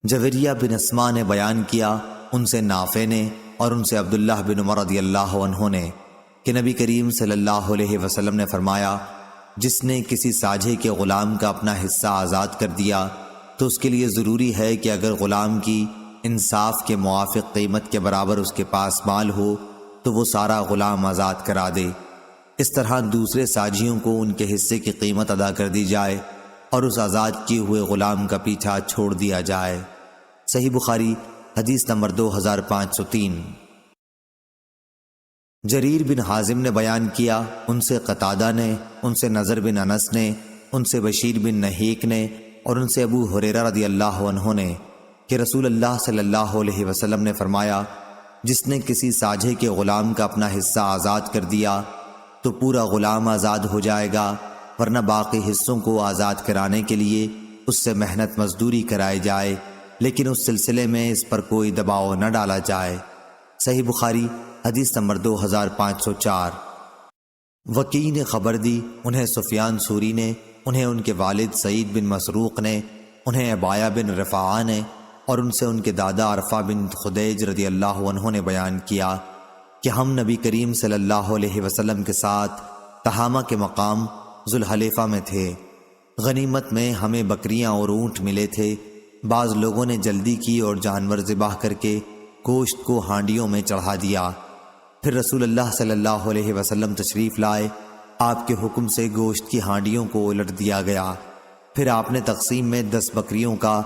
جویریہ بن اسما نے بیان کیا، ان سے نافع نے اور ان سے عبداللہ بن عمر رضی اللہ عنہ نے کہ نبی کریم صلی اللہ علیہ وسلم نے فرمایا، جس نے کسی ساجھے کے غلام کا اپنا حصہ آزاد کر دیا تو اس کے لیے ضروری ہے کہ اگر غلام کی انصاف کے موافق قیمت کے برابر اس کے پاس مال ہو تو وہ سارا غلام آزاد کرا دے۔ اس طرح دوسرے ساجھیوں کو ان کے حصے کی قیمت ادا کر دی جائے اور اس آزاد کیے ہوئے غلام کا پیچھا چھوڑ دیا جائے۔ صحیح بخاری حدیث نمبر 2503۔ جریر بن حازم نے بیان کیا، ان سے قتادہ نے، ان سے نضر بن انس نے، ان سے بشیر بن نہیک نے اور ان سے ابو ہریرہ رضی اللہ عنہ نے کہ رسول اللہ صلی اللہ علیہ وسلم نے فرمایا، جس نے کسی ساجھے کے غلام کا اپنا حصہ آزاد کر دیا تو پورا غلام آزاد ہو جائے گا، ورنہ باقی حصوں کو آزاد کرانے کے لیے اس سے محنت مزدوری کرائی جائے، لیکن اس سلسلے میں اس پر کوئی دباؤ نہ ڈالا جائے۔ صحیح بخاری حدیث نمبر 2504۔ وکیع نے خبر دی، انہیں سفیان ثوری نے، انہیں ان کے والد سعید بن مسروق نے، انہیں عبایہ بن رفاعہ نے اور ان سے ان کے دادا عرفہ بن خدیج رضی اللہ عنہ نے بیان کیا کہ ہم نبی کریم صلی اللہ علیہ وسلم کے ساتھ تہامہ کے مقام ذوالحلیفہ میں تھے۔ غنیمت میں ہمیں بکریاں اور اونٹ ملے تھے۔ بعض لوگوں نے جلدی کی اور جانور ذبح کر کے گوشت کو ہانڈیوں میں چڑھا دیا۔ پھر رسول اللہ صلی اللہ علیہ وسلم تشریف لائے، آپ کے حکم سے گوشت کی ہانڈیوں کو الٹ دیا گیا۔ پھر آپ نے تقسیم میں 10 بکریوں کا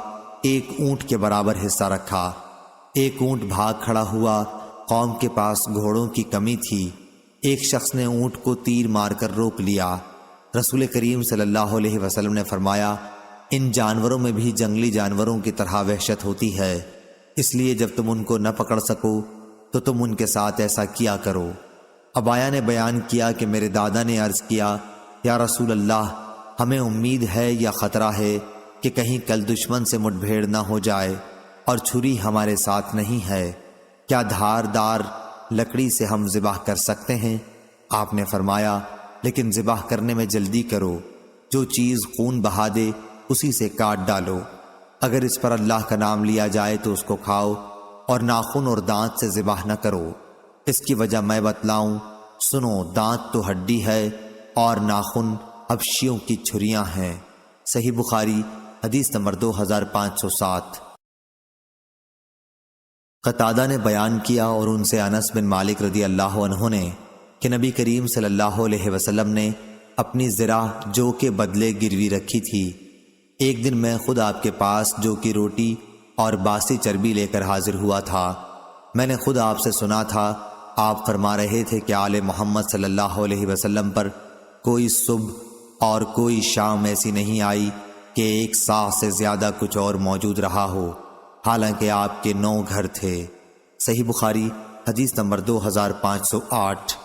1 اونٹ کے برابر حصہ رکھا۔ 1 اونٹ بھاگ کھڑا ہوا، قوم کے پاس گھوڑوں کی کمی تھی۔ ایک شخص نے اونٹ کو تیر مار کر روک لیا۔ رسول کریم صلی اللہ علیہ وسلم نے فرمایا، ان جانوروں میں بھی جنگلی جانوروں کی طرح وحشت ہوتی ہے، اس لیے جب تم ان کو نہ پکڑ سکو تو تم ان کے ساتھ ایسا کیا کرو۔ عبایہ نے بیان کیا کہ میرے دادا نے عرض کیا، یا رسول اللہ، ہمیں امید ہے یا خطرہ ہے کہ کہیں کل دشمن سے مٹ بھیڑ نہ ہو جائے اور چھری ہمارے ساتھ نہیں ہے، کیا دھاردار لکڑی سے ہم ذبح کر سکتے ہیں؟ آپ نے فرمایا، لیکن ذبح کرنے میں جلدی کرو، جو چیز خون بہا دے اسی سے کاٹ ڈالو، اگر اس پر اللہ کا نام لیا جائے تو اس کو کھاؤ، اور ناخن اور دانت سے ذبح نہ کرو۔ اس کی وجہ میں بتلاؤں، سنو، دانت تو ہڈی ہے اور ناخن حبشیوں کی چھریاں ہیں۔ صحیح بخاری حدیث نمبر 2507۔ قتادہ نے بیان کیا اور ان سے انس بن مالک رضی اللہ عنہ نے کہ نبی کریم صلی اللہ علیہ وسلم نے اپنی زرع جو کے بدلے گروی رکھی تھی۔ ایک دن میں خود آپ کے پاس جو کی روٹی اور باسی چربی لے کر حاضر ہوا تھا۔ میں نے خود آپ سے سنا تھا، آپ فرما رہے تھے کہ آل محمد صلی اللہ علیہ وسلم پر کوئی صبح اور کوئی شام ایسی نہیں آئی کہ 1 صاع سے زیادہ کچھ اور موجود رہا ہو، حالانکہ آپ کے 9 گھر تھے۔ صحیح بخاری حدیث نمبر 2508۔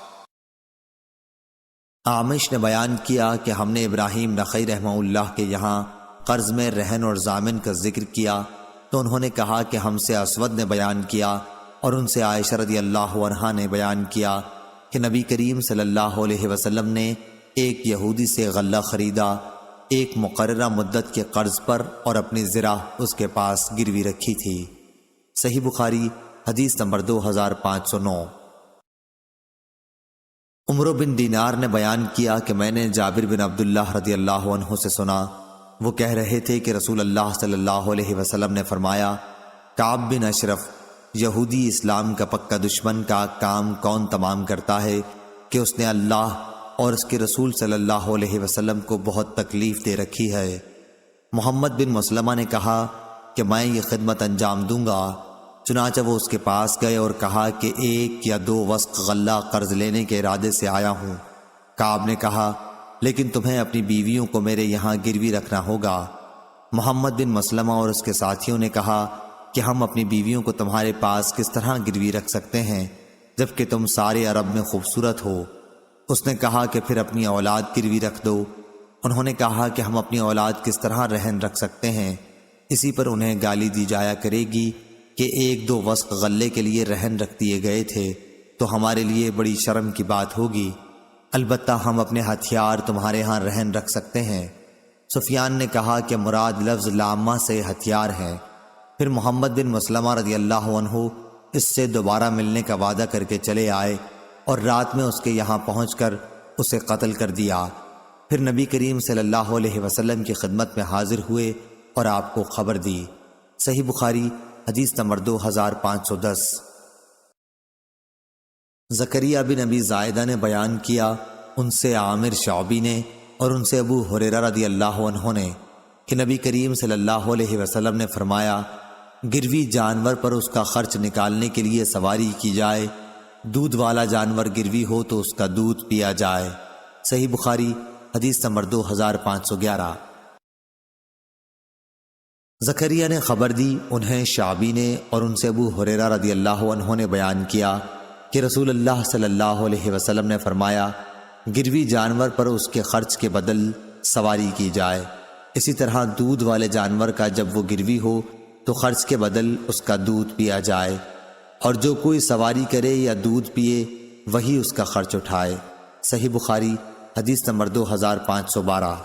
عامش نے بیان کیا کہ ہم نے ابراہیم نخعی رحمہ اللہ کے یہاں قرض میں رہن اور ضامن کا ذکر کیا تو انہوں نے کہا کہ ہم سے اسود نے بیان کیا اور ان سے عائشہ رضی اللہ عنہا نے بیان کیا کہ نبی کریم صلی اللہ علیہ وسلم نے ایک یہودی سے غلہ خریدا، ایک مقررہ مدت کے قرض پر، اور اپنی زرع اس کے پاس گروی رکھی تھی۔ صحیح بخاری حدیث نمبر 2509۔ عمرو بن دینار نے بیان کیا کہ میں نے جابر بن عبداللہ رضی اللہ عنہ سے سنا، وہ کہہ رہے تھے کہ رسول اللہ صلی اللہ علیہ وسلم نے فرمایا، کعب بن اشرف، یہودی اسلام کا پکا دشمن کا کام کون تمام کرتا ہے کہ اس نے اللہ اور اس کے رسول صلی اللہ علیہ وسلم کو بہت تکلیف دے رکھی ہے۔ محمد بن مسلمہ نے کہا کہ میں یہ خدمت انجام دوں گا۔ چنانچہ وہ اس کے پاس گئے اور کہا کہ 1 یا 2 وسق غلہ قرض لینے کے ارادے سے آیا ہوں۔ کعب نے کہا، لیکن تمہیں اپنی بیویوں کو میرے یہاں گروی رکھنا ہوگا۔ محمد بن مسلمہ اور اس کے ساتھیوں نے کہا کہ ہم اپنی بیویوں کو تمہارے پاس کس طرح گروی رکھ سکتے ہیں جبکہ تم سارے عرب میں خوبصورت ہو؟ اس نے کہا کہ پھر اپنی اولاد گروی رکھ دو۔ انہوں نے کہا کہ ہم اپنی اولاد کس طرح رہن رکھ سکتے ہیں؟ اسی پر انہیں گالی دی جایا کرے گی کہ 1-2 وسق غلے کے لیے رہن رکھ دیے گئے تھے تو ہمارے لیے بڑی شرم کی بات ہوگی، البتہ ہم اپنے ہتھیار تمہارے ہاں رہن رکھ سکتے ہیں۔ سفیان نے کہا کہ مراد لفظ لامہ سے ہتھیار ہیں۔ پھر محمد بن مسلمہ رضی اللہ عنہ اس سے دوبارہ ملنے کا وعدہ کر کے چلے آئے اور رات میں اس کے یہاں پہنچ کر اسے قتل کر دیا۔ پھر نبی کریم صلی اللہ علیہ وسلم کی خدمت میں حاضر ہوئے اور آپ کو خبر دی۔ صحیح بخاری حدیث نمبر 2510۔ زکریا بن ابی زائدہ نے بیان کیا، ان سے عامر شعبی نے اور ان سے ابو ہریرہ رضی اللہ عنہ نے کہ نبی کریم صلی اللہ علیہ وسلم نے فرمایا، گروی جانور پر اس کا خرچ نکالنے کے لیے سواری کی جائے، دودھ والا جانور گروی ہو تو اس کا دودھ پیا جائے۔ صحیح بخاری حدیث نمبر 2511۔ زکریا نے خبر دی، انہیں شعبی نے اور ان سے ابو ہریرہ رضی اللہ عنہ نے بیان کیا کہ رسول اللہ صلی اللہ علیہ وسلم نے فرمایا، گروی جانور پر اس کے خرچ کے بدل سواری کی جائے۔ اسی طرح دودھ والے جانور کا جب وہ گروی ہو تو خرچ کے بدل اس کا دودھ پیا جائے، اور جو کوئی سواری کرے یا دودھ پیے وہی اس کا خرچ اٹھائے۔ صحیح بخاری حدیث نمبر 2512۔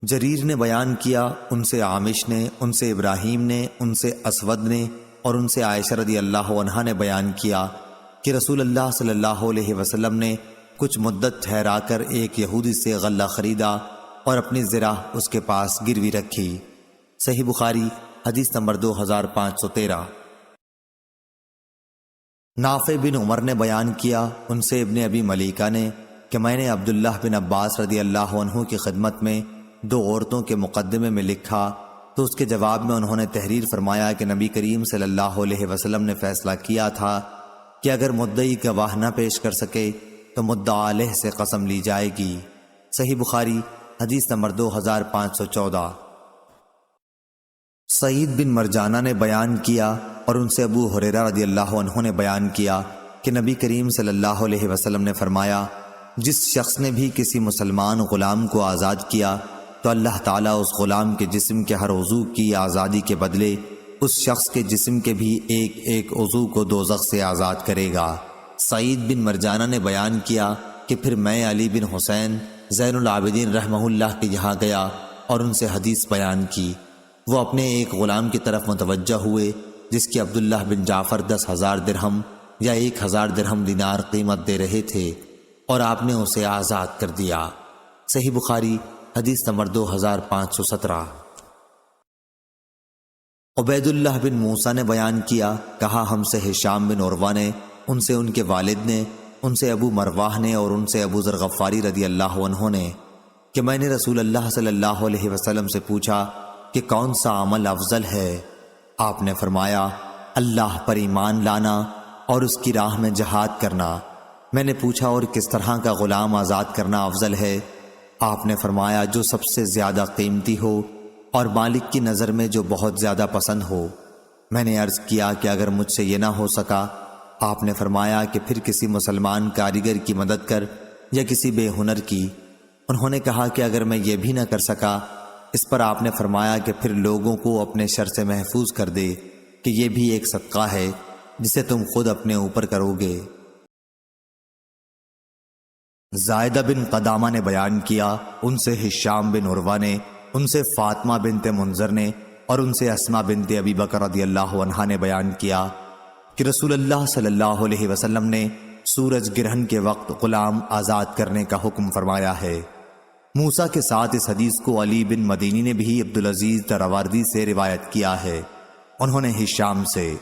جریر نے بیان کیا، ان سے عامش نے، ان سے ابراہیم نے، ان سے اسود نے اور ان سے عائشہ رضی اللہ عنہا نے بیان کیا کہ رسول اللہ صلی اللہ علیہ وسلم نے کچھ مدت ٹھہرا کر ایک یہودی سے غلہ خریدا اور اپنی زرہ اس کے پاس گروی رکھی۔ صحیح بخاری حدیث نمبر 2513۔ نافع بن عمر نے بیان کیا، ان سے ابن ابی ملیکہ نے کہ میں نے عبداللہ بن عباس رضی اللہ عنہ کی خدمت میں 2 عورتوں کے مقدمے میں لکھا تو اس کے جواب میں انہوں نے تحریر فرمایا کہ نبی کریم صلی اللہ علیہ وسلم نے فیصلہ کیا تھا کہ اگر مدعی گواہ نہ پیش کر سکے تو مدعا علیہ سے قسم لی جائے گی۔ صحیح بخاری حدیث نمبر 2514۔ سعید بن مرجانہ نے بیان کیا اور ان سے ابو ہریرہ رضی اللہ عنہ نے بیان کیا کہ نبی کریم صلی اللہ علیہ وسلم نے فرمایا، جس شخص نے بھی کسی مسلمان غلام کو آزاد کیا تو اللہ تعالیٰ اس غلام کے جسم کے ہر عضو کی آزادی کے بدلے اس شخص کے جسم کے بھی ایک ایک عضو کو دوزخ سے آزاد کرے گا۔ سعید بن مرجانہ نے بیان کیا کہ پھر میں علی بن حسین زین العابدین رحمہ اللہ کے یہاں گیا اور ان سے حدیث بیان کی۔ وہ اپنے ایک غلام کی طرف متوجہ ہوئے جس کی عبداللہ بن جعفر 10,000 درہم یا 1,000 درہم دینار قیمت دے رہے تھے اور آپ نے اسے آزاد کر دیا۔ صحیح بخاری حدیث نمبر 2517۔ عبید اللہ بن موسیٰ نے بیان کیا، کہا ہم سے ہشام بن عروہ نے، ان سے ان کے والد نے، ان سے ابو مرواح نے اور ان سے ابو ذر غفاری رضی اللہ عنہ نے کہ میں نے رسول اللہ صلی اللہ علیہ وسلم سے پوچھا کہ کون سا عمل افضل ہے؟ آپ نے فرمایا، اللہ پر ایمان لانا اور اس کی راہ میں جہاد کرنا۔ میں نے پوچھا اور کس طرح کا غلام آزاد کرنا افضل ہے؟ آپ نے فرمایا، جو سب سے زیادہ قیمتی ہو اور مالک کی نظر میں جو بہت زیادہ پسند ہو۔ میں نے عرض کیا کہ اگر مجھ سے یہ نہ ہو سکا؟ آپ نے فرمایا کہ پھر کسی مسلمان کاریگر کی مدد کر یا کسی بے ہنر کی۔ انہوں نے کہا کہ اگر میں یہ بھی نہ کر سکا؟ اس پر آپ نے فرمایا کہ پھر لوگوں کو اپنے شر سے محفوظ کر دے کہ یہ بھی ایک صدقہ ہے جسے تم خود اپنے اوپر کرو گے۔ زائدہ بن قدامہ نے بیان کیا، ان سے ہشام بن عروہ نے، ان سے فاطمہ بنت منذر نے اور ان سے اسماء بنت ابی بکر رضی اللہ عنہا نے بیان کیا کہ رسول اللہ صلی اللہ علیہ وسلم نے سورج گرہن کے وقت غلام آزاد کرنے کا حکم فرمایا ہے۔ موسیٰ کے ساتھ اس حدیث کو علی بن مدینی نے بھی عبدالعزیز دراوردی سے روایت کیا ہے، انہوں نے ہشام سے۔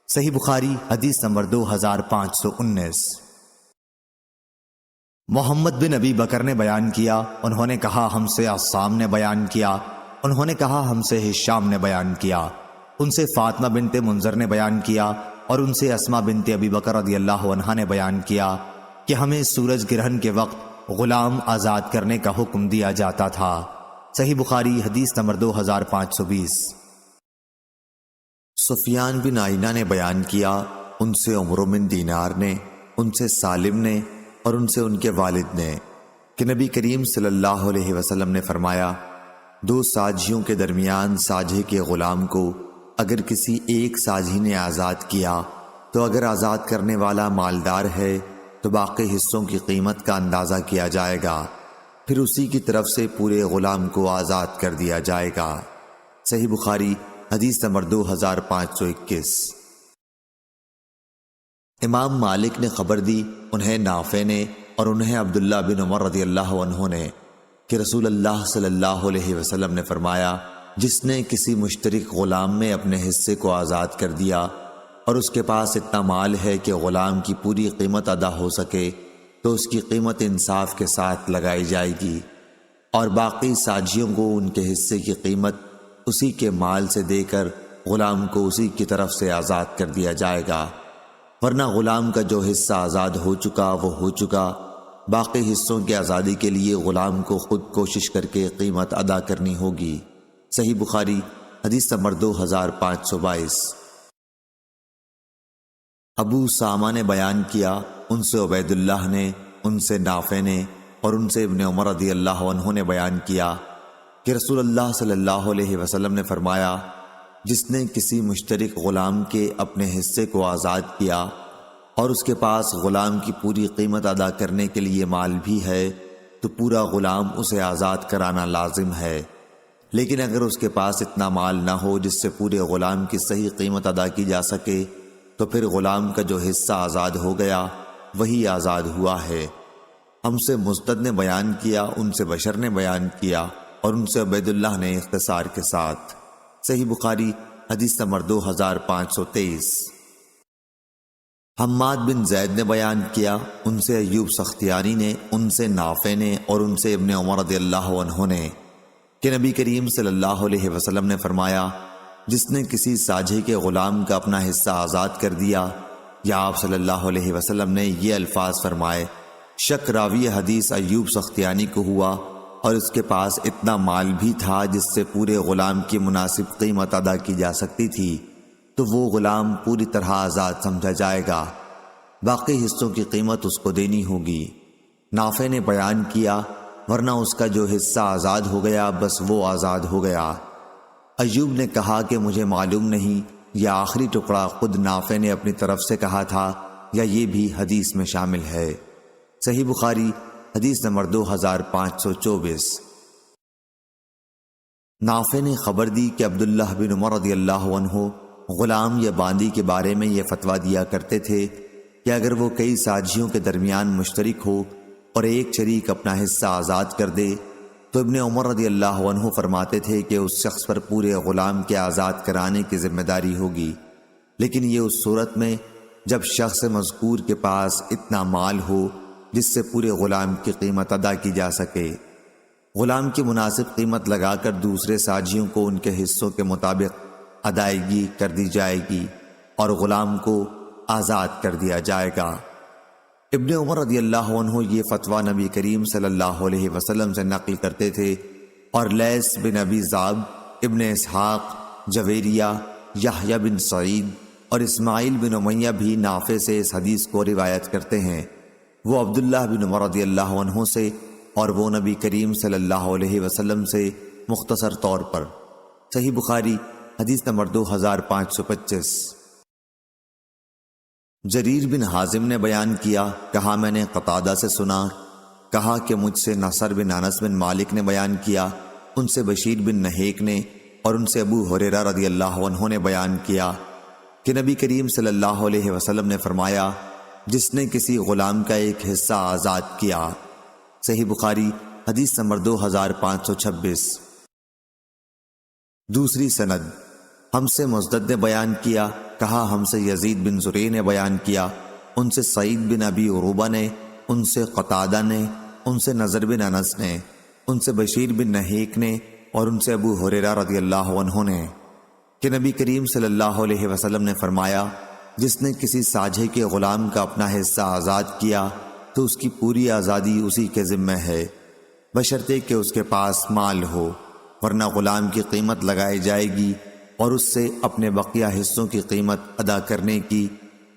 صحیح بخاری حدیث نمبر 2519۔ محمد بن ابی بکر نے بیان کیا، انہوں نے کہا ہم سے عصام نے بیان کیا، انہوں نے کہا ہم سے ہشام نے بیان کیا، ان سے فاطمہ بنت منذر نے بیان کیا اور ان سے اسماء بنت ابی بکر رضی اللہ عنہا نے بیان کیا کہ ہمیں سورج گرہن کے وقت غلام آزاد کرنے کا حکم دیا جاتا تھا۔ صحیح بخاری حدیث نمبر 2520۔ سفیان بن عینہ نے بیان کیا، ان سے عمرو بن دینار نے، ان سے سالم نے اور ان سے ان کے والد نے کہ نبی کریم صلی اللہ علیہ وسلم نے فرمایا، 2 ساجھیوں کے درمیان ساجھے کے غلام کو اگر کسی ایک ساجھی نے آزاد کیا تو اگر آزاد کرنے والا مالدار ہے تو باقی حصوں کی قیمت کا اندازہ کیا جائے گا، پھر اسی کی طرف سے پورے غلام کو آزاد کر دیا جائے گا۔ صحیح بخاری حدیث نمبر 2521۔ امام مالک نے خبر دی، انہیں نافع نے اور انہیں عبداللہ بن عمر رضی اللہ عنہ نے، کہ رسول اللہ صلی اللہ علیہ وسلم نے فرمایا، جس نے کسی مشترک غلام میں اپنے حصے کو آزاد کر دیا اور اس کے پاس اتنا مال ہے کہ غلام کی پوری قیمت ادا ہو سکے، تو اس کی قیمت انصاف کے ساتھ لگائی جائے گی، اور باقی ساجھیوں کو ان کے حصے کی قیمت اسی کے مال سے دے کر غلام کو اسی کی طرف سے آزاد کر دیا جائے گا، ورنہ غلام کا جو حصہ آزاد ہو چکا وہ ہو چکا، باقی حصوں کی آزادی کے لیے غلام کو خود کوشش کر کے قیمت ادا کرنی ہوگی۔ صحیح بخاری حدیث نمبر 2522۔ ابو سامہ نے بیان کیا، ان سے عبید اللہ نے، ان سے نافع نے اور ان سے ابن عمر رضی اللہ عنہ نے بیان کیا کہ رسول اللہ صلی اللہ علیہ وسلم نے فرمایا، جس نے کسی مشترک غلام کے اپنے حصے کو آزاد کیا اور اس کے پاس غلام کی پوری قیمت ادا کرنے کے لیے مال بھی ہے، تو پورا غلام اسے آزاد کرانا لازم ہے، لیکن اگر اس کے پاس اتنا مال نہ ہو جس سے پورے غلام کی صحیح قیمت ادا کی جا سکے، تو پھر غلام کا جو حصہ آزاد ہو گیا وہی آزاد ہوا ہے۔ ہم سے مسدد نے بیان کیا، ان سے بشر نے بیان کیا اور ان سے عبید اللہ نے اختصار کے ساتھ۔ صحیح بخاری حدیث نمبر 2523۔ حماد بن زید نے بیان کیا، ان سے ایوب سختیانی نے، ان سے نافع نے اور ان سے ابن عمر رضی اللہ عنہ نے، کہ نبی کریم صلی اللہ علیہ وسلم نے فرمایا، جس نے کسی ساجھے کے غلام کا اپنا حصہ آزاد کر دیا، یا آپ صلی اللہ علیہ وسلم نے یہ الفاظ فرمائے، شک راوی حدیث ایوب سختیانی کو ہوا اور اس کے پاس اتنا مال بھی تھا جس سے پورے غلام کی مناسب قیمت ادا کی جا سکتی تھی، تو وہ غلام پوری طرح آزاد سمجھا جائے گا، باقی حصوں کی قیمت اس کو دینی ہوگی۔ نافع نے بیان کیا، ورنہ اس کا جو حصہ آزاد ہو گیا بس وہ آزاد ہو گیا۔ ایوب نے کہا کہ مجھے معلوم نہیں، یا آخری ٹکڑا خود نافع نے اپنی طرف سے کہا تھا یا یہ بھی حدیث میں شامل ہے۔ صحیح بخاری حدیث نمبر 2524۔ نافع نے خبر دی کہ عبداللہ بن عمر رضی اللہ عنہ غلام یا باندی کے بارے میں یہ فتویٰ دیا کرتے تھے کہ اگر وہ کئی ساجھیوں کے درمیان مشترک ہو اور ایک شریک اپنا حصہ آزاد کر دے، تو ابن عمر رضی اللہ عنہ فرماتے تھے کہ اس شخص پر پورے غلام کے آزاد کرانے کی ذمہ داری ہوگی، لیکن یہ اس صورت میں جب شخص مذکور کے پاس اتنا مال ہو جس سے پورے غلام کی قیمت ادا کی جا سکے۔ غلام کی مناسب قیمت لگا کر دوسرے ساجھیوں کو ان کے حصوں کے مطابق ادائیگی کر دی جائے گی اور غلام کو آزاد کر دیا جائے گا۔ ابن عمر رضی اللہ عنہ یہ فتویٰ نبی کریم صلی اللہ علیہ وسلم سے نقل کرتے تھے، اور لیث بن ابی ذئب، ابن اسحاق، جویریہ، یحییٰ بن سعید اور اسماعیل بن امیہ بھی نافع سے اس حدیث کو روایت کرتے ہیں، وہ عبداللہ بن عمر رضی اللہ عنہ سے اور وہ نبی کریم صلی اللہ علیہ وسلم سے مختصر طور پر۔ صحیح بخاری حدیث نمبر 2525۔ جریر بن حازم نے بیان کیا، کہا میں نے قتادہ سے سنا، کہا کہ مجھ سے نصر بن انس بن مالک نے بیان کیا، ان سے بشیر بن نہیک نے اور ان سے ابو ہریرہ رضی اللہ عنہ نے بیان کیا کہ نبی کریم صلی اللہ علیہ وسلم نے فرمایا، جس نے کسی غلام کا ایک حصہ آزاد کیا۔ صحیح بخاری حدیث نمبر 2526۔ دوسری سند، ہم سے مسدد نے بیان کیا، کہا ہم سے یزید بن زریع نے بیان کیا، ان سے سعید بن ابی عروبہ نے، ان سے قتادہ نے، ان سے نضر بن انس نے، ان سے بشیر بن نہیک نے اور ان سے ابو ہریرہ رضی اللہ عنہ نے، کہ نبی کریم صلی اللہ علیہ وسلم نے فرمایا، جس نے کسی ساجھے کے غلام کا اپنا حصہ آزاد کیا تو اس کی پوری آزادی اسی کے ذمہ ہے، بشرطے کہ اس کے پاس مال ہو، ورنہ غلام کی قیمت لگائی جائے گی اور اس سے اپنے بقیہ حصوں کی قیمت ادا کرنے کی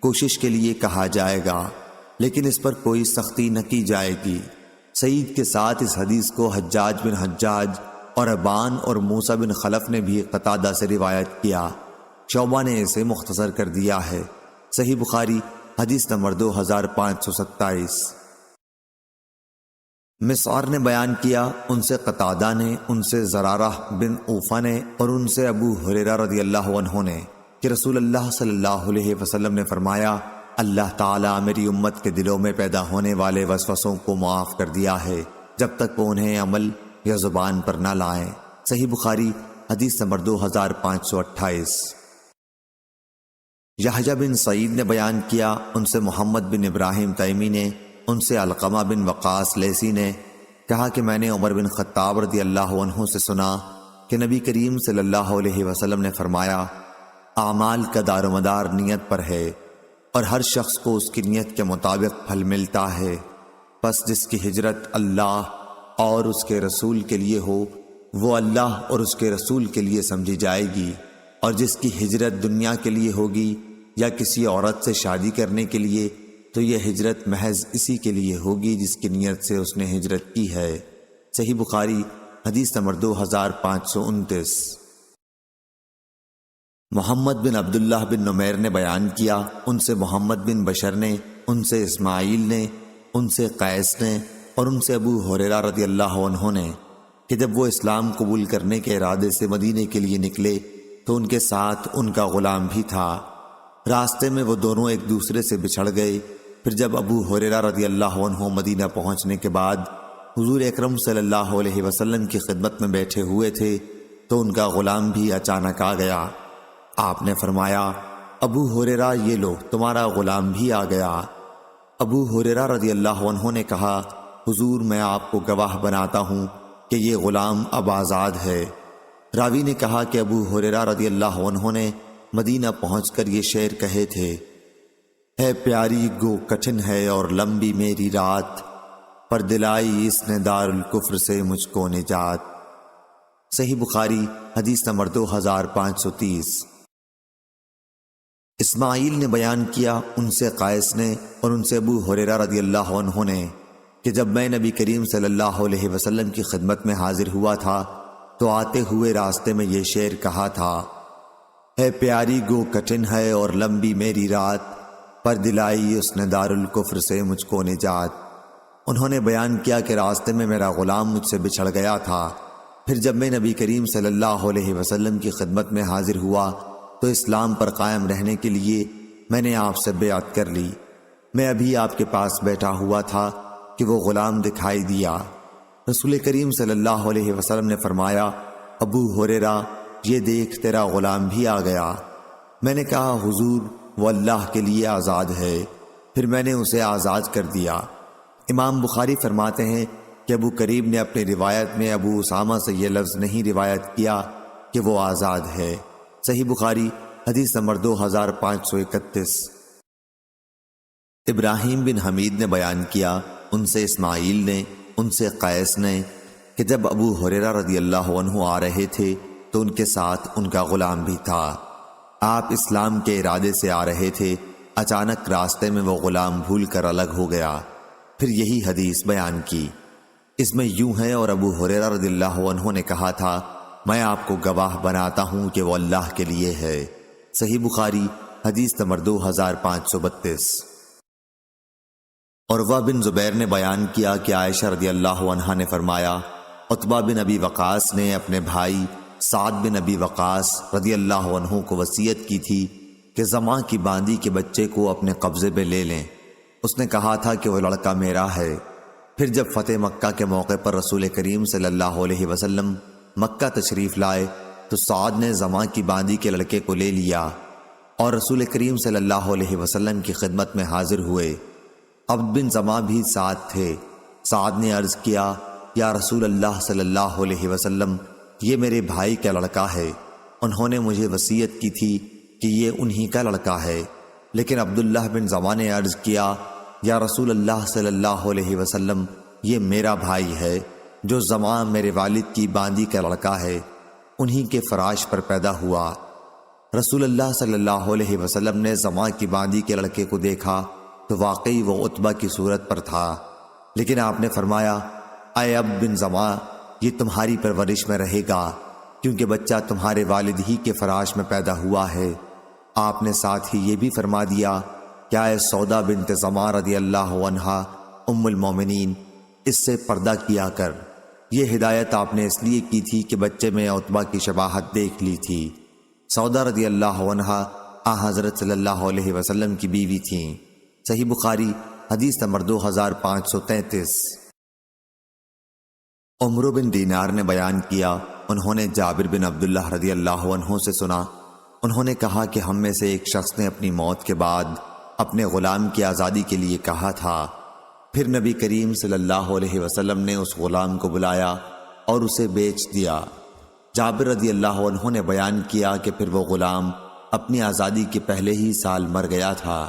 کوشش کے لیے کہا جائے گا، لیکن اس پر کوئی سختی نہ کی جائے گی۔ سعید کے ساتھ اس حدیث کو حجاج بن حجاج اور ابان اور موسیٰ بن خلف نے بھی قتادہ سے روایت کیا، شعبہ نے اسے مختصر کر دیا ہے۔ صحیح بخاری حدیث نمبر 2527۔ مسعر نے بیان کیا، ان سے قتادہ نے، ان سے زرارہ بن اوفا نے، اور ان سے ابو ہریرہ رضی اللہ عنہ نے کہ رسول اللہ صلی اللہ علیہ وسلم نے فرمایا، اللہ تعالیٰ میری امت کے دلوں میں پیدا ہونے والے وسوسوں کو معاف کر دیا ہے جب تک وہ انہیں عمل یا زبان پر نہ لائیں۔ صحیح بخاری حدیث نمبر 2528۔ یحییٰ بن سعید نے بیان کیا، ان سے محمد بن ابراہیم تیمی نے، ان سے علقمہ بن وقاص لیثی نے کہا کہ میں نے عمر بن خطاب رضی اللہ عنہ سے سنا کہ نبی کریم صلی اللہ علیہ وسلم نے فرمایا، اعمال کا دار و مدار نیت پر ہے، اور ہر شخص کو اس کی نیت کے مطابق پھل ملتا ہے، پس جس کی ہجرت اللہ اور اس کے رسول کے لیے ہو وہ اللہ اور اس کے رسول کے لیے سمجھی جائے گی، اور جس کی ہجرت دنیا کے لیے ہوگی یا کسی عورت سے شادی کرنے کے لیے تو یہ ہجرت محض اسی کے لیے ہوگی جس کی نیت سے اس نے ہجرت کی ہے۔ صحیح بخاری حدیث نمبر 2529۔ محمد بن عبداللہ بن نمیر نے بیان کیا، ان سے محمد بن بشر نے، ان سے اسماعیل نے، ان سے قیس نے، اور ان سے ابو ہریرہ رضی اللہ عنہ نے کہ جب وہ اسلام قبول کرنے کے ارادے سے مدینے کے لیے نکلے تو ان کے ساتھ ان کا غلام بھی تھا۔ راستے میں وہ دونوں ایک دوسرے سے بچھڑ گئے۔ پھر جب ابو ہریرہ رضی اللہ عنہ مدینہ پہنچنے کے بعد حضور اکرم صلی اللہ علیہ وسلم کی خدمت میں بیٹھے ہوئے تھے تو ان کا غلام بھی اچانک آ گیا۔ آپ نے فرمایا، ابو ہریرہ یہ لو تمہارا غلام بھی آ گیا۔ ابو ہریرہ رضی اللہ عنہ نے کہا، حضور میں آپ کو گواہ بناتا ہوں کہ یہ غلام اب آزاد ہے۔ راوی نے کہا کہ ابو ہریرہ رضی اللہ عنہ نے مدینہ پہنچ کر یہ شعر کہے تھے، ہے پیاری گو کٹھن ہے اور لمبی میری رات، پر دلائی اس نے دار الکفر سے مجھ کو نجات۔ صحیح بخاری حدیث نمبر 2530۔ اسماعیل نے بیان کیا، ان سے قیس نے، اور ان سے ابو ہریرہ رضی اللہ عنہ نے کہ جب میں نبی کریم صلی اللہ علیہ وسلم کی خدمت میں حاضر ہوا تھا تو آتے ہوئے راستے میں یہ شعر کہا تھا، ہے پیاری گو کٹھن ہے اور لمبی میری رات، پر دلائی اس نے دار الکفر سے مجھ کو نجات۔ انہوں نے بیان کیا کہ راستے میں میرا غلام مجھ سے بچھڑ گیا تھا، پھر جب میں نبی کریم صلی اللہ علیہ وسلم کی خدمت میں حاضر ہوا تو اسلام پر قائم رہنے کے لیے میں نے آپ سے بیعت کر لی۔ میں ابھی آپ کے پاس بیٹھا ہوا تھا کہ وہ غلام دکھائی دیا۔ رسول کریم صلی اللہ علیہ وسلم نے فرمایا، ابو ہریرہ یہ دیکھ تیرا غلام بھی آ گیا۔ میں نے کہا، حضور وہ اللہ کے لیے آزاد ہے۔ پھر میں نے اسے آزاد کر دیا۔ امام بخاری فرماتے ہیں کہ ابو کریم نے اپنی روایت میں ابو اسامہ سے یہ لفظ نہیں روایت کیا کہ وہ آزاد ہے۔ صحیح بخاری حدیث نمبر 2531۔ ابراہیم بن حمید نے بیان کیا، ان سے اسماعیل نے، ان سے قیس نے کہ جب ابو ہریرہ رضی اللہ عنہ آ رہے تھے تو ان کے ساتھ ان کا غلام بھی تھا۔ آپ اسلام کے ارادے سے آ رہے تھے، اچانک راستے میں وہ غلام بھول کر الگ ہو گیا۔ پھر یہی حدیث بیان کی۔ اس میں یوں ہے، اور ابو ہریرہ رضی اللہ عنہ نے کہا تھا، میں آپ کو گواہ بناتا ہوں کہ وہ اللہ کے لیے ہے۔ صحیح بخاری حدیث نمبر 2532۔ عروہ بن زبیر نے بیان کیا کہ عائشہ رضی اللہ عنہا نے فرمایا، عتبہ بن ابی وقاص نے اپنے بھائی سعد بن ابی وقاص رضی اللہ عنہ کو وصیت کی تھی کہ زماں کی باندی کے بچے کو اپنے قبضے میں لے لیں۔ اس نے کہا تھا کہ وہ لڑکا میرا ہے۔ پھر جب فتح مکہ کے موقع پر رسول کریم صلی اللہ علیہ وسلم مکہ تشریف لائے تو سعد نے زماں کی باندی کے لڑکے کو لے لیا اور رسول کریم صلی اللہ علیہ وسلم کی خدمت میں حاضر ہوئے۔ عبد بن زماں بھی ساتھ تھے۔ سعد نے عرض کیا، یا رسول اللہ صلی اللہ علیہ وسلم، یہ میرے بھائی کا لڑکا ہے، انہوں نے مجھے وصیت کی تھی کہ یہ انہی کا لڑکا ہے۔ لیکن عبداللہ بن زماں نے عرض کیا، یا رسول اللہ صلی اللہ علیہ وسلم، یہ میرا بھائی ہے جو زماں میرے والد کی باندی کا لڑکا ہے، انہی کے فراش پر پیدا ہوا۔ رسول اللہ صلی اللہ علیہ وسلم نے زماں کی باندی کے لڑکے کو دیکھا تو واقعی وہ عتبہ کی صورت پر تھا، لیکن آپ نے فرمایا، اے عبد بن زماں، یہ تمہاری پرورش میں رہے گا کیونکہ بچہ تمہارے والد ہی کے فراش میں پیدا ہوا ہے۔ آپ نے ساتھ ہی یہ بھی فرما دیا کہ اے سودا بنت زماں رضی اللہ عنہا ام المومنین، اس سے پردہ کیا کر۔ یہ ہدایت آپ نے اس لیے کی تھی کہ بچے میں عتبہ کی شباہت دیکھ لی تھی۔ سودا رضی اللہ عنہا حضرت صلی اللہ علیہ وسلم کی بیوی تھیں۔ صحیح بخاری حدیث نمبر 2533۔ عمرو بن دینار نے بیان کیا، انہوں نے جابر بن عبداللہ رضی اللہ عنہ سے سنا، انہوں نے کہا کہ ہم میں سے ایک شخص نے اپنی موت کے بعد اپنے غلام کی آزادی کے لیے کہا تھا۔ پھر نبی کریم صلی اللہ علیہ وسلم نے اس غلام کو بلایا اور اسے بیچ دیا۔ جابر رضی اللہ عنہ نے بیان کیا کہ پھر وہ غلام اپنی آزادی کے پہلے ہی سال مر گیا تھا۔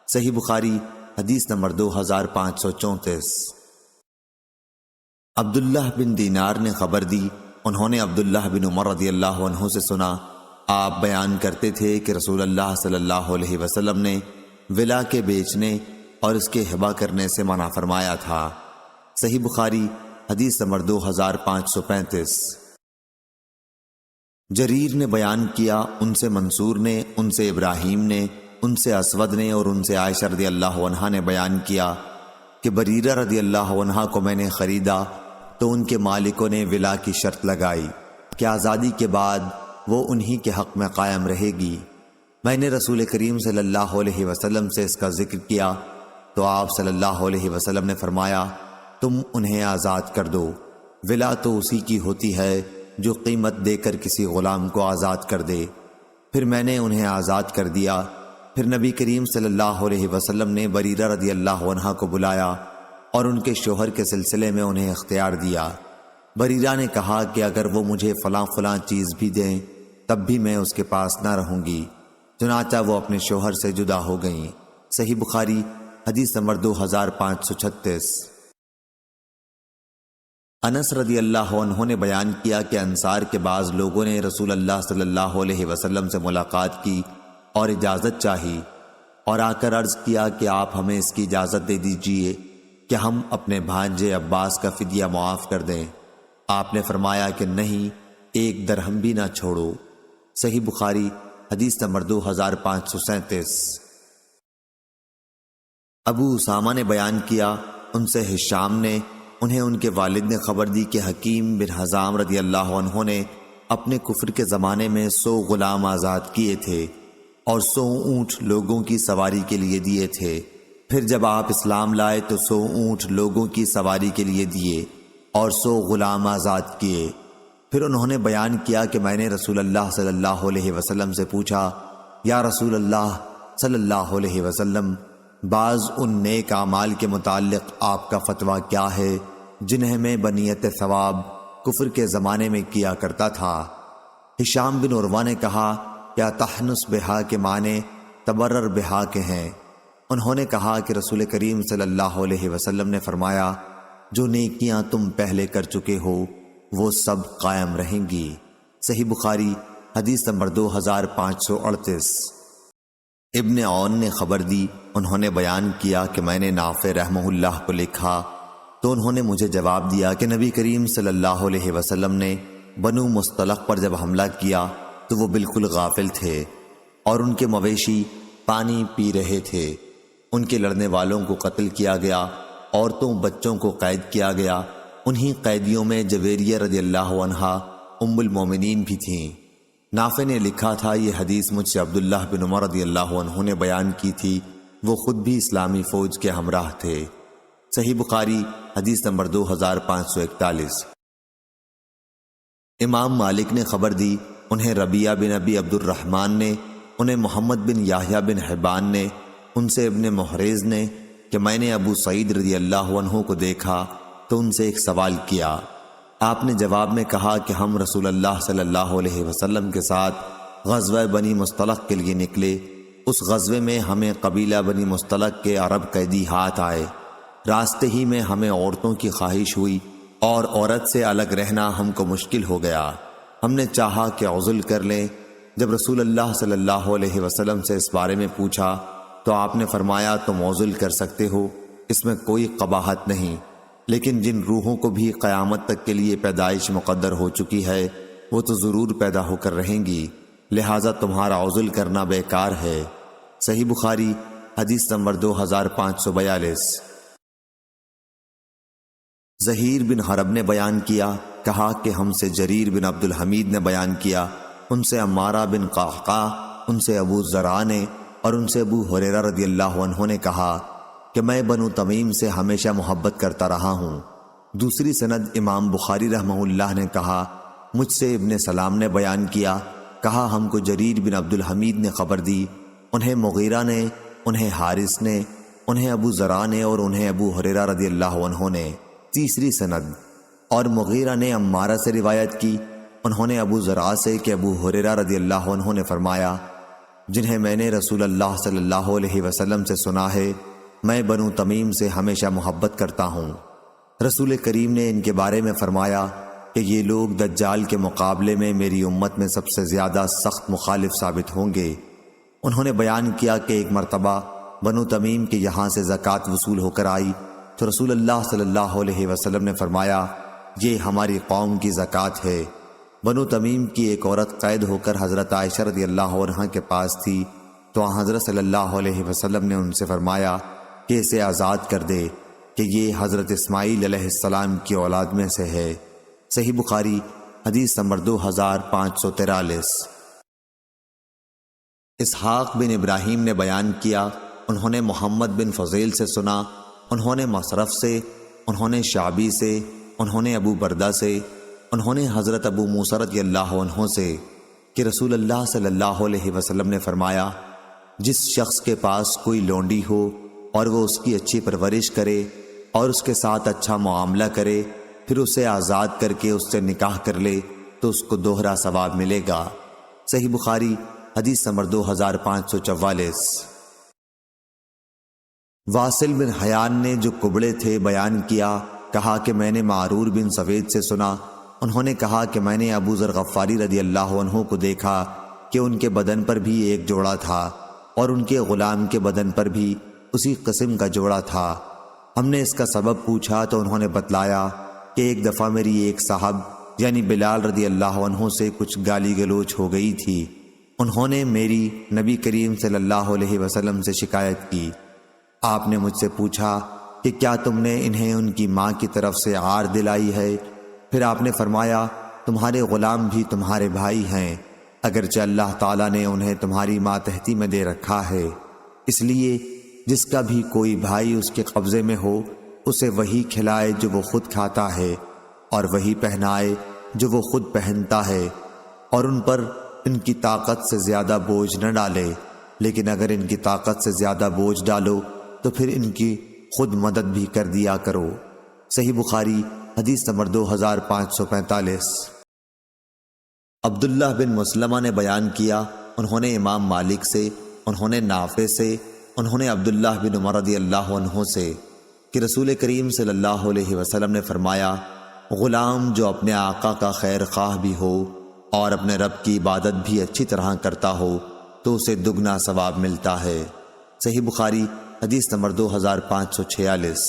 صحیح بخاری حدیث نمبر 2534۔ عبداللہ بن دینار نے خبر دی، انہوں نے عبداللہ بن عمر رضی اللہ عنہ سے سنا، آپ بیان کرتے تھے کہ رسول اللہ صلی اللہ علیہ وسلم نے ولا کے بیچنے اور اس کے ہبہ کرنے سے منع فرمایا تھا۔ صحیح بخاری حدیث نمبر 2535۔ جریر نے بیان کیا، ان سے منصور نے، ان سے ابراہیم نے، ان سے اسود نے اور ان سے عائشہ رضی اللہ عنہا نے بیان کیا کہ بریرہ رضی اللہ عنہا کو میں نے خریدا تو ان کے مالکوں نے ولا کی شرط لگائی کہ آزادی کے بعد وہ انہی کے حق میں قائم رہے گی۔ میں نے رسول کریم صلی اللہ علیہ وسلم سے اس کا ذکر کیا تو آپ صلی اللہ علیہ وسلم نے فرمایا، تم انہیں آزاد کر دو۔ ولا تو اسی کی ہوتی ہے جو قیمت دے کر کسی غلام کو آزاد کر دے۔ پھر میں نے انہیں آزاد کر دیا۔ پھر نبی کریم صلی اللہ علیہ وسلم نے بریرہ رضی اللہ عنہا کو بلایا اور ان کے شوہر کے سلسلے میں انہیں اختیار دیا۔ بریرہ نے کہا کہ اگر وہ مجھے فلاں فلاں چیز بھی دیں تب بھی میں اس کے پاس نہ رہوں گی، چنانچہ وہ اپنے شوہر سے جدا ہو گئیں۔ صحیح بخاری حدیث نمبر 2536۔ انس رضی اللہ عنہ نے بیان کیا کہ انصار کے بعض لوگوں نے رسول اللہ صلی اللہ علیہ وسلم سے ملاقات کی اور اجازت چاہی اور آ کر عرض کیا کہ آپ ہمیں اس کی اجازت دے دیجئے کہ ہم اپنے بھانجے عباس کا فدیہ معاف کر دیں۔ آپ نے فرمایا کہ نہیں، ایک درہم بھی نہ چھوڑو۔ صحیح بخاری حدیث نمبر 2537۔ ابو اسامہ نے بیان کیا، ان سے ہشام نے، انہیں ان کے والد نے خبر دی کہ حکیم بن حزام رضی اللہ عنہ نے اپنے کفر کے زمانے میں 100 غلام آزاد کیے تھے اور 100 اونٹ لوگوں کی سواری کے لیے دیے تھے۔ پھر جب آپ اسلام لائے تو 100 اونٹ لوگوں کی سواری کے لیے دیے اور 100 غلام آزاد کیے۔ پھر انہوں نے بیان کیا کہ میں نے رسول اللہ صلی اللہ علیہ وسلم سے پوچھا، یا رسول اللہ صلی اللہ علیہ وسلم، بعض ان نیک اعمال کے متعلق آپ کا فتویٰ کیا ہے جنہیں میں بنیت ثواب کفر کے زمانے میں کیا کرتا تھا؟ ہشام بن عروہ نے کہا، یا تحنس بہا کے معنی تبرر بہا کے ہیں۔ انہوں نے کہا کہ رسول کریم صلی اللہ علیہ وسلم نے فرمایا، جو نیکیاں تم پہلے کر چکے ہو وہ سب قائم رہیں گی۔ صحیح بخاری حدیث نمبر 2538۔ ابن عون نے خبر دی، انہوں نے بیان کیا کہ میں نے نافع رحمہ اللہ کو لکھا تو انہوں نے مجھے جواب دیا کہ نبی کریم صلی اللہ علیہ وسلم نے بنو مصطلق پر جب حملہ کیا تو وہ بالکل غافل تھے اور ان کے مویشی پانی پی رہے تھے۔ ان کے لڑنے والوں کو قتل کیا گیا، عورتوں بچوں کو قید کیا گیا۔ انہی قیدیوں میں جویریہ رضی اللہ عنہا ام المومنین بھی تھیں۔ نافع نے لکھا تھا، یہ حدیث مجھ سے عبداللہ بن عمر رضی اللہ عنہ نے بیان کی تھی، وہ خود بھی اسلامی فوج کے ہمراہ تھے۔ صحیح بخاری حدیث نمبر 2541۔ امام مالک نے خبر دی، انہیں ربیعہ بن ابی عبد الرحمن نے، انہیں محمد بن یحییٰ بن حبان نے، ان سے ابن محریز نے کہ میں نے ابو سعید رضی اللہ عنہ کو دیکھا تو ان سے ایک سوال کیا۔ آپ نے جواب میں کہا کہ ہم رسول اللہ صلی اللہ علیہ وسلم کے ساتھ غزوہ بنی مصطلق کے لیے نکلے۔ اس غزوے میں ہمیں قبیلہ بنی مصطلق کے عرب قیدی ہاتھ آئے۔ راستے ہی میں ہمیں عورتوں کی خواہش ہوئی اور عورت سے الگ رہنا ہم کو مشکل ہو گیا۔ ہم نے چاہا کہ عزل کر لیں۔ جب رسول اللہ صلی اللہ علیہ وسلم سے اس بارے میں پوچھا تو آپ نے فرمایا، تم عزل کر سکتے ہو، اس میں کوئی قباحت نہیں، لیکن جن روحوں کو بھی قیامت تک کے لیے پیدائش مقدر ہو چکی ہے وہ تو ضرور پیدا ہو کر رہیں گی، لہٰذا تمہارا عزل کرنا بیکار ہے۔ صحیح بخاری حدیث نمبر 2542۔ زہیر بن حرب نے بیان کیا، کہا کہ ہم سے جریر بن عبد الحمید نے بیان کیا، ان سے عمارہ بن قعقاع، ان سے ابو زرع نے اور ان سے ابو ہریرہ رضی اللہ عنہ نے کہا کہ میں بنو تمیم سے ہمیشہ محبت کرتا رہا ہوں۔ دوسری سند امام بخاری رحمہ اللہ نے کہا، مجھ سے ابن سلام نے بیان کیا، کہا ہم کو جریر بن عبد الحمید نے خبر دی، انہیں مغیرہ نے، انہیں حارث نے، انہیں ابو زرع نے اور انہیں ابو ہریرہ رضی اللہ عنہ نے۔ تیسری سند اور مغیرہ نے عمارہ سے روایت کی، انہوں نے ابو زرع سے کہ ابو ہریرہ رضی اللہ عنہ نے فرمایا، جنہیں میں نے رسول اللہ صلی اللہ علیہ وسلم سے سنا ہے، میں بنو تمیم سے ہمیشہ محبت کرتا ہوں۔ رسول کریم نے ان کے بارے میں فرمایا کہ یہ لوگ دجال کے مقابلے میں میری امت میں سب سے زیادہ سخت مخالف ثابت ہوں گے۔ انہوں نے بیان کیا کہ ایک مرتبہ بنو تمیم کے یہاں سے زکوٰۃ وصول ہو کر آئی تو رسول اللہ صلی اللہ علیہ وسلم نے فرمایا، یہ ہماری قوم کی زکوٰۃ ہے۔ بنو تمیم کی ایک عورت قید ہو کر حضرت عائشہ رضی اللہ عنہا کے پاس تھی، تو حضرت صلی اللہ علیہ وسلم نے ان سے فرمایا کہ اسے آزاد کر دے کہ یہ حضرت اسماعیل علیہ السلام کی اولاد میں سے ہے۔ صحیح بخاری حدیث نمبر 2543۔ اسحاق بن ابراہیم نے بیان کیا، انہوں نے محمد بن فضیل سے سنا، انہوں نے مصرف سے، انہوں نے شعبی سے، انہوں نے ابو بردہ سے، انہوں نے حضرت ابو موسیٰ رضی اللہ عنہ سے کہ رسول اللہ صلی اللہ علیہ وسلم نے فرمایا، جس شخص کے پاس کوئی لونڈی ہو اور وہ اس کی اچھی پرورش کرے اور اس کے ساتھ اچھا معاملہ کرے، پھر اسے آزاد کر کے اس سے نکاح کر لے تو اس کو دوہرا ثواب ملے گا۔ صحیح بخاری حدیث نمبر 2544۔ واصل بن حیان نے جو کبڑے تھے بیان کیا، کہا کہ میں نے معرور بن سوید سے سنا، انہوں نے کہا کہ میں نے ابو ذر غفاری رضی اللہ عنہ کو دیکھا کہ ان کے بدن پر بھی ایک جوڑا تھا اور ان کے غلام کے بدن پر بھی اسی قسم کا جوڑا تھا۔ ہم نے اس کا سبب پوچھا تو انہوں نے بتلایا کہ ایک دفعہ میری ایک صاحب یعنی بلال رضی اللہ عنہ سے کچھ گالی گلوچ ہو گئی تھی، انہوں نے میری نبی کریم صلی اللہ علیہ وسلم سے شکایت کی۔ آپ نے مجھ سے پوچھا کہ کیا تم نے انہیں ان کی ماں کی طرف سے عار دلائی ہے؟ پھر آپ نے فرمایا، تمہارے غلام بھی تمہارے بھائی ہیں، اگرچہ اللہ تعالیٰ نے انہیں تمہاری ماتحتی میں دے رکھا ہے، اس لیے جس کا بھی کوئی بھائی اس کے قبضے میں ہو اسے وہی کھلائے جو وہ خود کھاتا ہے اور وہی پہنائے جو وہ خود پہنتا ہے، اور ان پر ان کی طاقت سے زیادہ بوجھ نہ ڈالے، لیکن اگر ان کی طاقت سے زیادہ بوجھ ڈالو تو پھر ان کی خود مدد بھی کر دیا کرو۔ صحیح بخاری حدیث نمبر 2545۔ عبداللہ بن مسلمہ نے بیان کیا، انہوں نے امام مالک سے، انہوں نے نافع سے، انہوں نے عبداللہ بن عمر رضی اللہ عنہ سے کہ رسول کریم صلی اللہ علیہ وسلم نے فرمایا، غلام جو اپنے آقا کا خیر خواہ بھی ہو اور اپنے رب کی عبادت بھی اچھی طرح کرتا ہو تو اسے دگنا ثواب ملتا ہے۔ صحیح بخاری حدیث نمبر 2546۔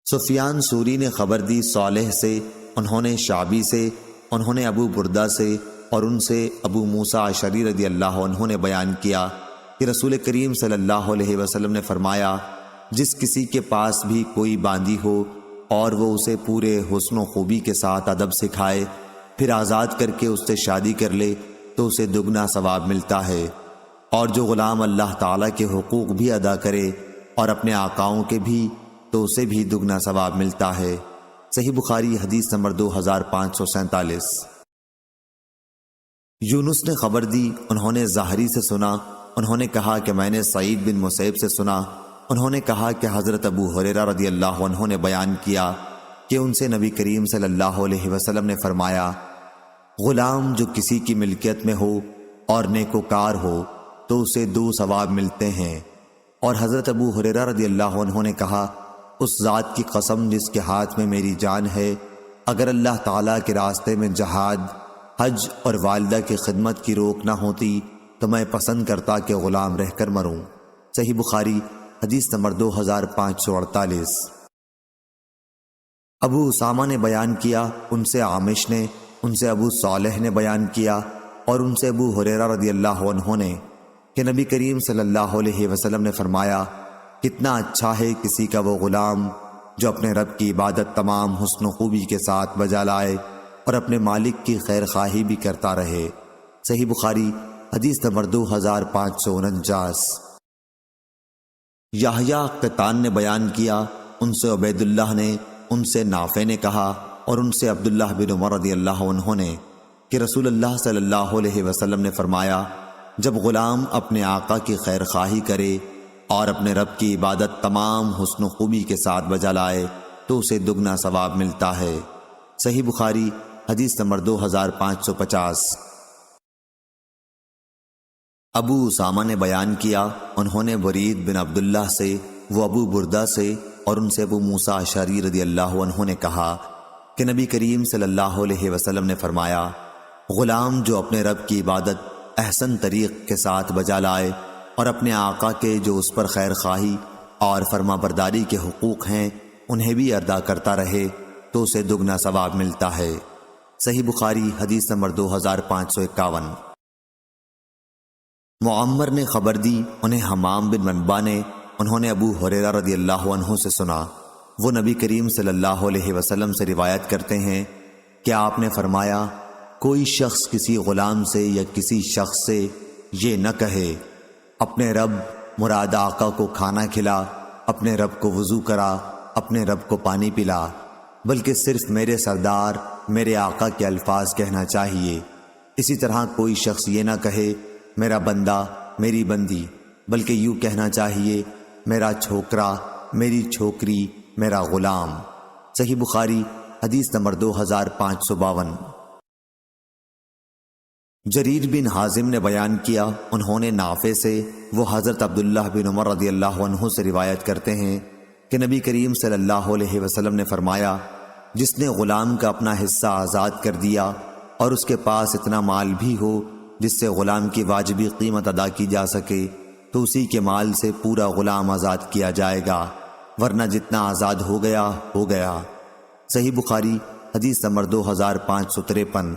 سفیان سوری نے خبر دی صالح سے، انہوں نے شعبی سے، انہوں نے ابو بردہ سے اور ان سے ابو موسیٰ اشعری رضی اللہ عنہ نے بیان کیا کہ رسول کریم صلی اللہ علیہ وسلم نے فرمایا، جس کسی کے پاس بھی کوئی باندی ہو اور وہ اسے پورے حسن و خوبی کے ساتھ ادب سکھائے، پھر آزاد کر کے اس سے شادی کر لے تو اسے دگنا ثواب ملتا ہے، اور جو غلام اللہ تعالیٰ کے حقوق بھی ادا کرے اور اپنے آقاؤں کے بھی تو اسے بھی دگنا ثواب ملتا ہے۔ صحیح بخاری حدیث نمبر 2547۔ یونس نے خبر دی، انہوں نے ظاہری سے سنا، انہوں نے کہا کہ میں نے سعید بن مسیب سے سنا، انہوں نے کہا کہ حضرت ابو ہریرہ رضی اللہ عنہ نے بیان کیا کہ ان سے نبی کریم صلی اللہ علیہ وسلم نے فرمایا، غلام جو کسی کی ملکیت میں ہو اور نیکوکار ہو تو اسے 2 ثواب ملتے ہیں۔ اور حضرت ابو ہریرہ رضی اللہ عنہ نے کہا، اس ذات کی قسم جس کے ہاتھ میں میری جان ہے، اگر اللہ تعالیٰ کے راستے میں جہاد، حج اور والدہ کی خدمت کی روک نہ ہوتی تو میں پسند کرتا کہ غلام رہ کر مروں۔ صحیح بخاری حدیث نمبر 2548۔ ابو اسامہ نے بیان کیا، ان سے عامش نے، ان سے ابو صالح نے بیان کیا اور ان سے ابو ہریرہ رضی اللہ عنہ نے کہ نبی کریم صلی اللہ علیہ وسلم نے فرمایا، کتنا اچھا ہے کسی کا وہ غلام جو اپنے رب کی عبادت تمام حسن و خوبی کے ساتھ بجا لائے اور اپنے مالک کی خیر خواہی بھی کرتا رہے۔ صحیح بخاری حدیث نمبر 2549۔ یحییٰ قطان نے بیان کیا، ان سے عبید اللہ نے، ان سے نافع نے کہا اور ان سے عبداللہ بن عمر رضی اللہ عنہ نے کہ رسول اللہ صلی اللہ علیہ وسلم نے فرمایا، جب غلام اپنے آقا کی خیر خواہی کرے اور اپنے رب کی عبادت تمام حسن و خوبی کے ساتھ بجا لائے تو اسے دگنا ثواب ملتا ہے۔ صحیح بخاری حدیث نمبر 2550۔ ابو اسامہ نے بیان کیا، انہوں نے برید بن عبداللہ سے، وہ ابو بردہ سے اور ان سے ابو موسیٰ اشعری رضی اللہ عنہ نے کہا کہ نبی کریم صلی اللہ علیہ وسلم نے فرمایا، غلام جو اپنے رب کی عبادت احسن طریق کے ساتھ بجا لائے اور اپنے آقا کے جو اس پر خیر خواہی اور فرما برداری کے حقوق ہیں انہیں بھی ادا کرتا رہے تو اسے دگنا ثواب ملتا ہے۔ صحیح بخاری حدیث نمبر 2551۔ معمر نے خبر دی، انہیں حمام بن منبع نے، انہوں نے ابو ہریرہ رضی اللہ عنہ سے سنا، وہ نبی کریم صلی اللہ علیہ وسلم سے روایت کرتے ہیں کہ آپ نے فرمایا، کوئی شخص کسی غلام سے یا کسی شخص سے یہ نہ کہے، اپنے رب مراد آقا کو کھانا کھلا، اپنے رب کو وضو کرا، اپنے رب کو پانی پلا، بلکہ صرف میرے سردار میرے آقا کے الفاظ کہنا چاہیے۔ اسی طرح کوئی شخص یہ نہ کہے میرا بندہ، میری بندی، بلکہ یوں کہنا چاہیے میرا چھوکرا، میری چھوکری، میرا غلام۔ صحیح بخاری حدیث نمبر 2552۔ جریر بن حازم نے بیان کیا، انہوں نے نافع سے، وہ حضرت عبداللہ بن عمر رضی اللہ عنہ سے روایت کرتے ہیں کہ نبی کریم صلی اللہ علیہ وسلم نے فرمایا، جس نے غلام کا اپنا حصہ آزاد کر دیا اور اس کے پاس اتنا مال بھی ہو جس سے غلام کی واجبی قیمت ادا کی جا سکے تو اسی کے مال سے پورا غلام آزاد کیا جائے گا، ورنہ جتنا آزاد ہو گیا ہو گیا۔ صحیح بخاری حدیث نمبر 2553۔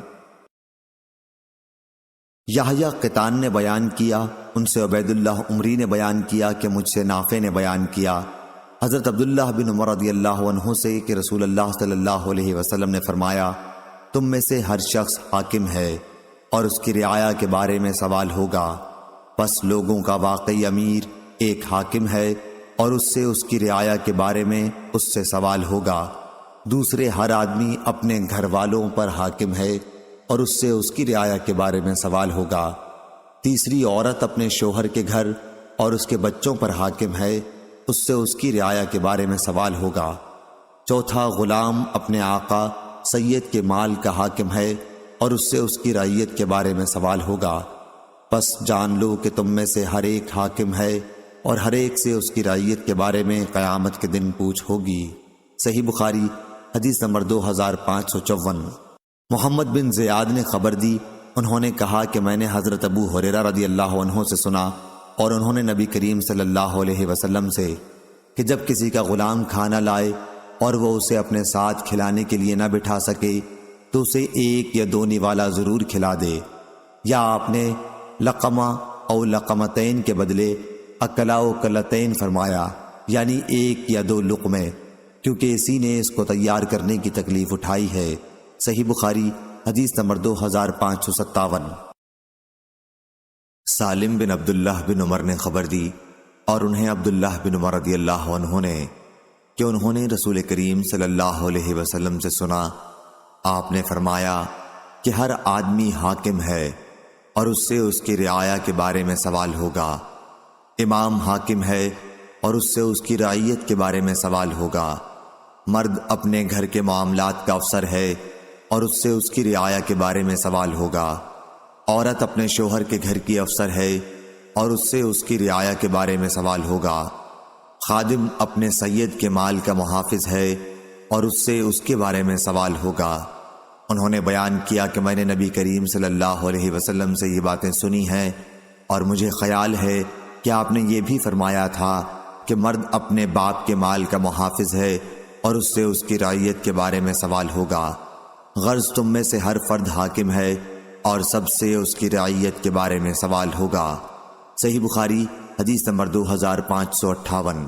یحییٰ قطان نے بیان کیا، ان سے عبید اللہ عمری نے بیان کیا کہ مجھ سے نافع نے بیان کیا حضرت عبداللہ بن عمر رضی اللہ عنہ سے کہ رسول اللہ صلی اللہ علیہ وسلم نے فرمایا، تم میں سے ہر شخص حاکم ہے اور اس کی رعایا کے بارے میں سوال ہوگا، پس لوگوں کا واقعی امیر ایک حاکم ہے اور اس سے اس کی رعایا کے بارے میں اس سے سوال ہوگا، دوسرے ہر آدمی اپنے گھر والوں پر حاکم ہے اور اس سے اس کی رعایا کے بارے میں سوال ہوگا، تیسری عورت اپنے شوہر کے گھر اور اس کے بچوں پر حاکم ہے، اس سے اس کی رعایا کے بارے میں سوال ہوگا، چوتھا غلام اپنے آقا سید کے مال کا حاکم ہے اور اس سے اس کی رعیت کے بارے میں سوال ہوگا، پس جان لو کہ تم میں سے ہر ایک حاکم ہے اور ہر ایک سے اس کی رعیت کے بارے میں قیامت کے دن پوچھ ہوگی۔ صحیح بخاری حدیث نمبر 2554۔ محمد بن زیاد نے خبر دی، انہوں نے کہا کہ میں نے حضرت ابو ہریرہ رضی اللہ عنہ سے سنا اور انہوں نے نبی کریم صلی اللہ علیہ وسلم سے کہ جب کسی کا غلام کھانا لائے اور وہ اسے اپنے ساتھ کھلانے کے لیے نہ بٹھا سکے تو اسے ایک یا دو نوالا ضرور کھلا دے، یا آپ نے لقمہ او لقمتین کے بدلے اکلا و کلتین فرمایا، یعنی ایک یا دو لقمے، کیونکہ اسی نے اس کو تیار کرنے کی تکلیف اٹھائی ہے۔ صحیح بخاری حدیث نمبر 2557۔ سالم بن عبداللہ بن عمر نے خبر دی اور انہیں عبداللہ بن عمر رضی اللہ عنہ نے کہ انہوں نے رسول کریم صلی اللہ علیہ وسلم سے سنا، آپ نے فرمایا کہ ہر آدمی حاکم ہے اور اس سے اس کی رعایا کے بارے میں سوال ہوگا، امام حاکم ہے اور اس سے اس کی رعیت کے بارے میں سوال ہوگا، مرد اپنے گھر کے معاملات کا افسر ہے اور اس سے اس کی رعایا کے بارے میں سوال ہوگا، عورت اپنے شوہر کے گھر کی افسر ہے اور اس سے اس کی رعایا کے بارے میں سوال ہوگا، خادم اپنے سید کے مال کا محافظ ہے اور اس سے اس کے بارے میں سوال ہوگا۔ انہوں نے بیان کیا کہ میں نے نبی کریم صلی اللہ علیہ وسلم سے یہ باتیں سنی ہیں اور مجھے خیال ہے کہ آپ نے یہ بھی فرمایا تھا کہ مرد اپنے باپ کے مال کا محافظ ہے اور اس سے اس کی رعیت کے بارے میں سوال ہوگا، غرض تم میں سے ہر فرد حاکم ہے اور سب سے اس کی رعیت کے بارے میں سوال ہوگا۔ صحیح بخاری حدیث نمبر 2558۔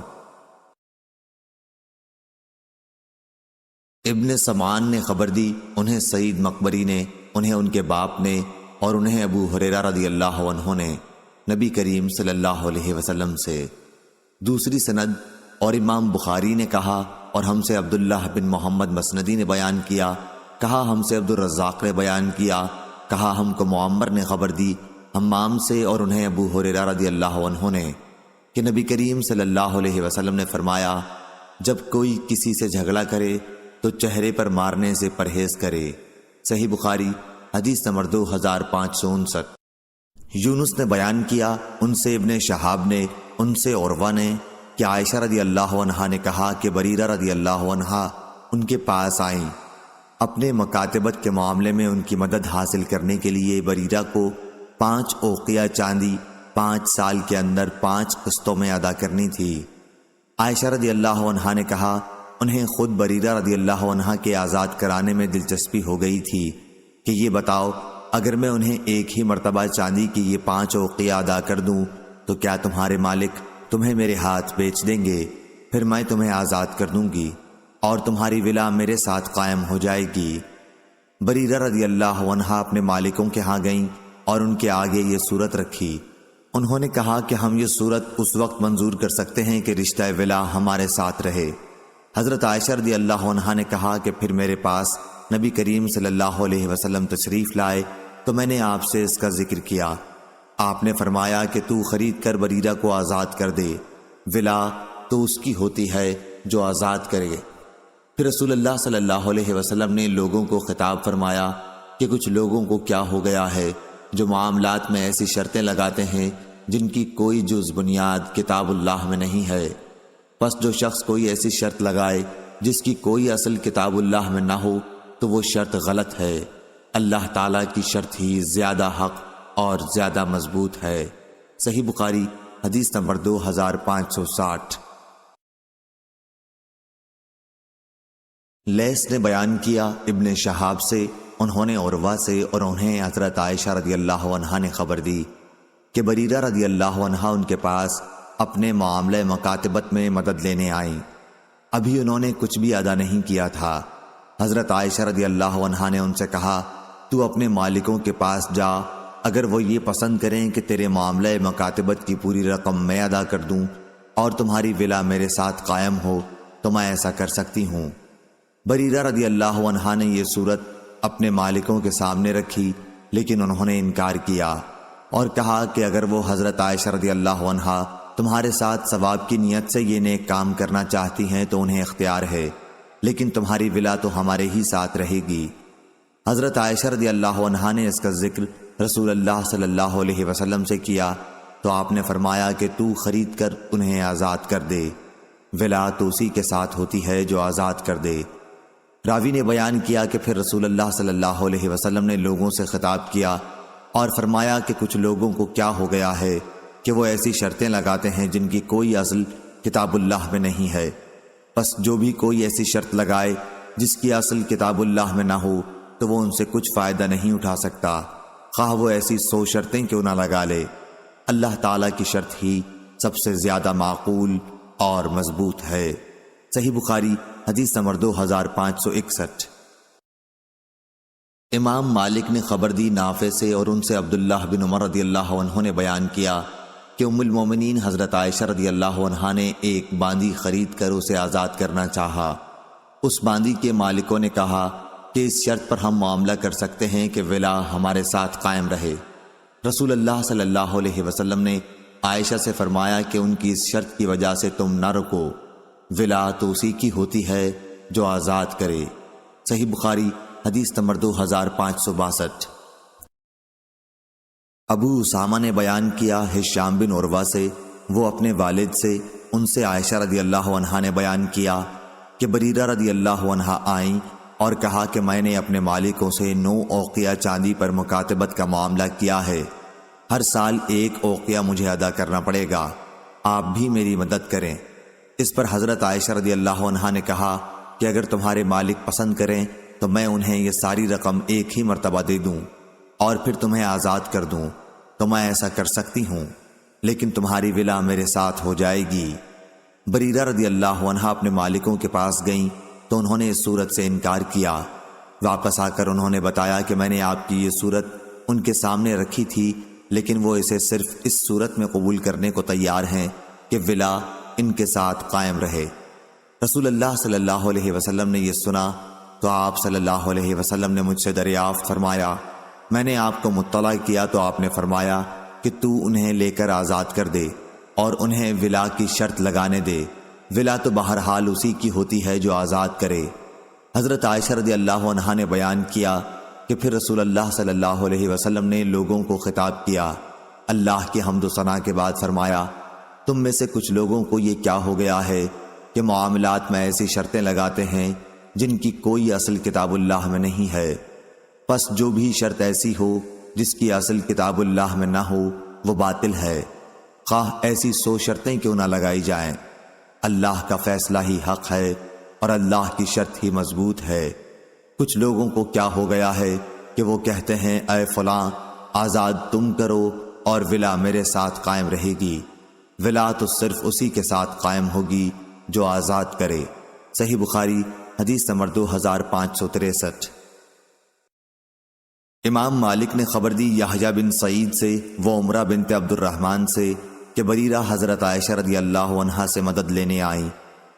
ابن سمان نے خبر دی، انہیں سعید مقبری نے، انہیں ان کے باپ نے، اور انہیں ابو ہریرہ رضی اللہ عنہ نے نبی کریم صلی اللہ علیہ وسلم سے۔ دوسری سند، اور امام بخاری نے کہا اور ہم سے عبداللہ بن محمد مسندی نے بیان کیا، کہا ہم سے عبد الرزاق نے بیان کیا، کہا ہم کو معمر نے خبر دی حمام سے، اور انہیں ابو ہریرہ رضی اللہ عنہ نے، کہ نبی کریم صلی اللہ علیہ وسلم نے فرمایا، جب کوئی کسی سے جھگڑا کرے تو چہرے پر مارنے سے پرہیز کرے۔ صحیح بخاری حدیث نمبر 2559۔ یونس نے بیان کیا، ان سے ابن شہاب نے، ان سے عروہ نے، کہ عائشہ رضی اللہ عنہا نے کہا کہ بریرہ رضی اللہ عنہا ان کے پاس آئیں۔ اپنے مکاتبت کے معاملے میں ان کی مدد حاصل کرنے کے لیے بریرہ کو 5 اوقیہ چاندی 5 سال کے اندر 5 قسطوں میں ادا کرنی تھی۔ عائشہ رضی اللہ عنہا نے کہا، انہیں خود بریرہ رضی اللہ عنہا کے آزاد کرانے میں دلچسپی ہو گئی تھی کہ یہ بتاؤ، اگر میں انہیں ایک ہی مرتبہ چاندی کی یہ 5 اوقیہ ادا کر دوں تو کیا تمہارے مالک تمہیں میرے ہاتھ بیچ دیں گے؟ پھر میں تمہیں آزاد کر دوں گی اور تمہاری ولا میرے ساتھ قائم ہو جائے گی۔ بریرہ رضی اللہ عنہا اپنے مالکوں کے ہاں گئیں اور ان کے آگے یہ صورت رکھی۔ انہوں نے کہا کہ ہم یہ صورت اس وقت منظور کر سکتے ہیں کہ رشتہ ولا ہمارے ساتھ رہے۔ حضرت عائشہ رضی اللہ عنہا نے کہا کہ پھر میرے پاس نبی کریم صلی اللہ علیہ وسلم تشریف لائے تو میں نے آپ سے اس کا ذکر کیا۔ آپ نے فرمایا کہ تو خرید کر بریرہ کو آزاد کر دے، ولا تو اس کی ہوتی ہے جو آزاد کرے۔ پھر رسول اللہ صلی اللہ علیہ وسلم نے لوگوں کو خطاب فرمایا کہ کچھ لوگوں کو کیا ہو گیا ہے جو معاملات میں ایسی شرطیں لگاتے ہیں جن کی کوئی جز بنیاد کتاب اللہ میں نہیں ہے۔ پس جو شخص کوئی ایسی شرط لگائے جس کی کوئی اصل کتاب اللہ میں نہ ہو تو وہ شرط غلط ہے۔ اللہ تعالیٰ کی شرط ہی زیادہ حق اور زیادہ مضبوط ہے۔ صحیح بخاری حدیث نمبر 2560۔ لیث نے بیان کیا ابن شہاب سے، انہوں نے عروہ سے، اور انہیں حضرت عائشہ رضی اللہ عنہا نے خبر دی کہ بریرہ رضی اللہ عنہا ان کے پاس اپنے معاملہ مکاتبت میں مدد لینے آئیں۔ ابھی انہوں نے کچھ بھی ادا نہیں کیا تھا۔ حضرت عائشہ رضی اللہ عنہا نے ان سے کہا، تو اپنے مالکوں کے پاس جا، اگر وہ یہ پسند کریں کہ تیرے معاملہ مکاتبت کی پوری رقم میں ادا کر دوں اور تمہاری ولا میرے ساتھ قائم ہو تو میں ایسا کر سکتی ہوں۔ بریرہ رضی اللہ عنہا نے یہ صورت اپنے مالکوں کے سامنے رکھی، لیکن انہوں نے انکار کیا اور کہا کہ اگر وہ حضرت عائشہ رضی اللہ عنہا تمہارے ساتھ ثواب کی نیت سے یہ نیک کام کرنا چاہتی ہیں تو انہیں اختیار ہے، لیکن تمہاری ولا تو ہمارے ہی ساتھ رہے گی۔ حضرت عائشہ رضی اللہ عنہا نے اس کا ذکر رسول اللہ صلی اللہ علیہ وسلم سے کیا تو آپ نے فرمایا کہ تو خرید کر انہیں آزاد کر دے، ولا تو اسی کے ساتھ ہوتی ہے جو آزاد کر دے۔ راوی نے بیان کیا کہ پھر رسول اللہ صلی اللہ علیہ وسلم نے لوگوں سے خطاب کیا اور فرمایا کہ کچھ لوگوں کو کیا ہو گیا ہے کہ وہ ایسی شرطیں لگاتے ہیں جن کی کوئی اصل کتاب اللہ میں نہیں ہے۔ پس جو بھی کوئی ایسی شرط لگائے جس کی اصل کتاب اللہ میں نہ ہو تو وہ ان سے کچھ فائدہ نہیں اٹھا سکتا، خواہ وہ ایسی 100 شرطیں کیوں نہ لگا لے۔ اللہ تعالیٰ کی شرط ہی سب سے زیادہ معقول اور مضبوط ہے۔ صحیح بخاری حدیث نمبر 2561۔ امام مالک نے خبر دی نافع سے، اور ان سے عبداللہ بن عمر رضی اللہ عنہ نے بیان کیا کہ ام المومنین حضرت عائشہ رضی اللہ عنہا نے ایک باندی خرید کر اسے آزاد کرنا چاہا۔ اس باندی کے مالکوں نے کہا کہ اس شرط پر ہم معاملہ کر سکتے ہیں کہ ولا ہمارے ساتھ قائم رہے۔ رسول اللہ صلی اللہ علیہ وسلم نے عائشہ سے فرمایا کہ ان کی اس شرط کی وجہ سے تم نہ رکو، ولا تو اسی کی ہوتی ہے جو آزاد کرے۔ صحیح بخاری حدیث نمبر 2562۔ ابو اسامہ نے بیان کیا ہشام بن عروہ سے، وہ اپنے والد سے، ان سے عائشہ رضی اللہ عنہا نے بیان کیا کہ بریرہ رضی اللہ عنہا آئیں اور کہا کہ میں نے اپنے مالکوں سے 9 اوقیہ چاندی پر مکاتبت کا معاملہ کیا ہے، ہر سال 1 اوقیہ مجھے ادا کرنا پڑے گا، آپ بھی میری مدد کریں۔ اس پر حضرت عائشہ رضی اللہ عنہا نے کہا کہ اگر تمہارے مالک پسند کریں تو میں انہیں یہ ساری رقم ایک ہی مرتبہ دے دوں اور پھر تمہیں آزاد کر دوں تو میں ایسا کر سکتی ہوں، لیکن تمہاری ولا میرے ساتھ ہو جائے گی۔ بریرہ رضی اللہ عنہا اپنے مالکوں کے پاس گئیں تو انہوں نے اس صورت سے انکار کیا۔ واپس آ کر انہوں نے بتایا کہ میں نے آپ کی یہ صورت ان کے سامنے رکھی تھی، لیکن وہ اسے صرف اس صورت میں قبول کرنے کو تیار ہیں کہ ولا ان کے ساتھ قائم رہے۔ رسول اللہ صلی اللہ علیہ وسلم نے یہ سنا تو آپ صلی اللہ علیہ وسلم نے مجھ سے دریافت فرمایا۔ میں نے آپ کو مطلع کیا تو آپ نے فرمایا کہ تو انہیں لے کر آزاد کر دے اور انہیں ولا کی شرط لگانے دے۔ ولا تو بہرحال اسی کی ہوتی ہے جو آزاد کرے۔ حضرت عائشہ رضی اللہ عنہا نے بیان کیا کہ پھر رسول اللہ صلی اللہ علیہ وسلم نے لوگوں کو خطاب کیا، اللہ کی حمد و ثنا کے بعد فرمایا، تم میں سے کچھ لوگوں کو یہ کیا ہو گیا ہے کہ معاملات میں ایسی شرطیں لگاتے ہیں جن کی کوئی اصل کتاب اللہ میں نہیں ہے۔ پس جو بھی شرط ایسی ہو جس کی اصل کتاب اللہ میں نہ ہو وہ باطل ہے، خواہ ایسی 100 شرطیں کیوں نہ لگائی جائیں۔ اللہ کا فیصلہ ہی حق ہے اور اللہ کی شرط ہی مضبوط ہے۔ کچھ لوگوں کو کیا ہو گیا ہے کہ وہ کہتے ہیں اے فلاں آزاد تم کرو اور ولا میرے ساتھ قائم رہے گی۔ ولا تو صرف اسی کے ساتھ قائم ہوگی جو آزاد کرے۔ صحیح بخاری حدیث نمبر 2563۔ امام مالک نے خبر دی یحییٰ بن سعید سے و عمرہ بنت عبد الرحمن سے کہ بریرہ حضرت عائشہ رضی اللہ عنہا سے مدد لینے آئیں۔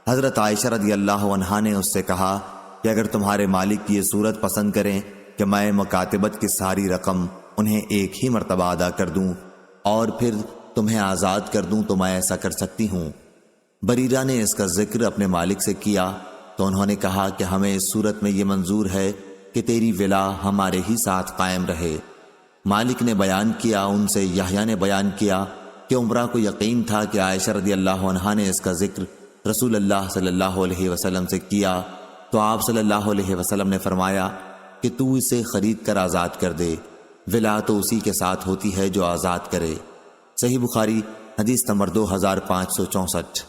حضرت عائشہ رضی اللہ عنہا نے اس سے کہا کہ اگر تمہارے مالک یہ صورت پسند کریں کہ میں مکاتبت کی ساری رقم انہیں ایک ہی مرتبہ ادا کر دوں اور پھر تمہیں آزاد کر دوں تو میں ایسا کر سکتی ہوں۔ بریرہ نے اس کا ذکر اپنے مالک سے کیا تو انہوں نے کہا کہ ہمیں اس صورت میں یہ منظور ہے کہ تیری ولا ہمارے ہی ساتھ قائم رہے۔ مالک نے بیان کیا، ان سے یحییٰ نے بیان کیا کہ عمرہ کو یقین تھا کہ عائشہ رضی اللہ عنہا نے اس کا ذکر رسول اللہ صلی اللہ علیہ وسلم سے کیا تو آپ صلی اللہ علیہ وسلم نے فرمایا کہ تو اسے خرید کر آزاد کر دے، ولا تو اسی کے ساتھ ہوتی ہے جو آزاد کرے۔ صحیح بخاری حدیث نمبر 2564۔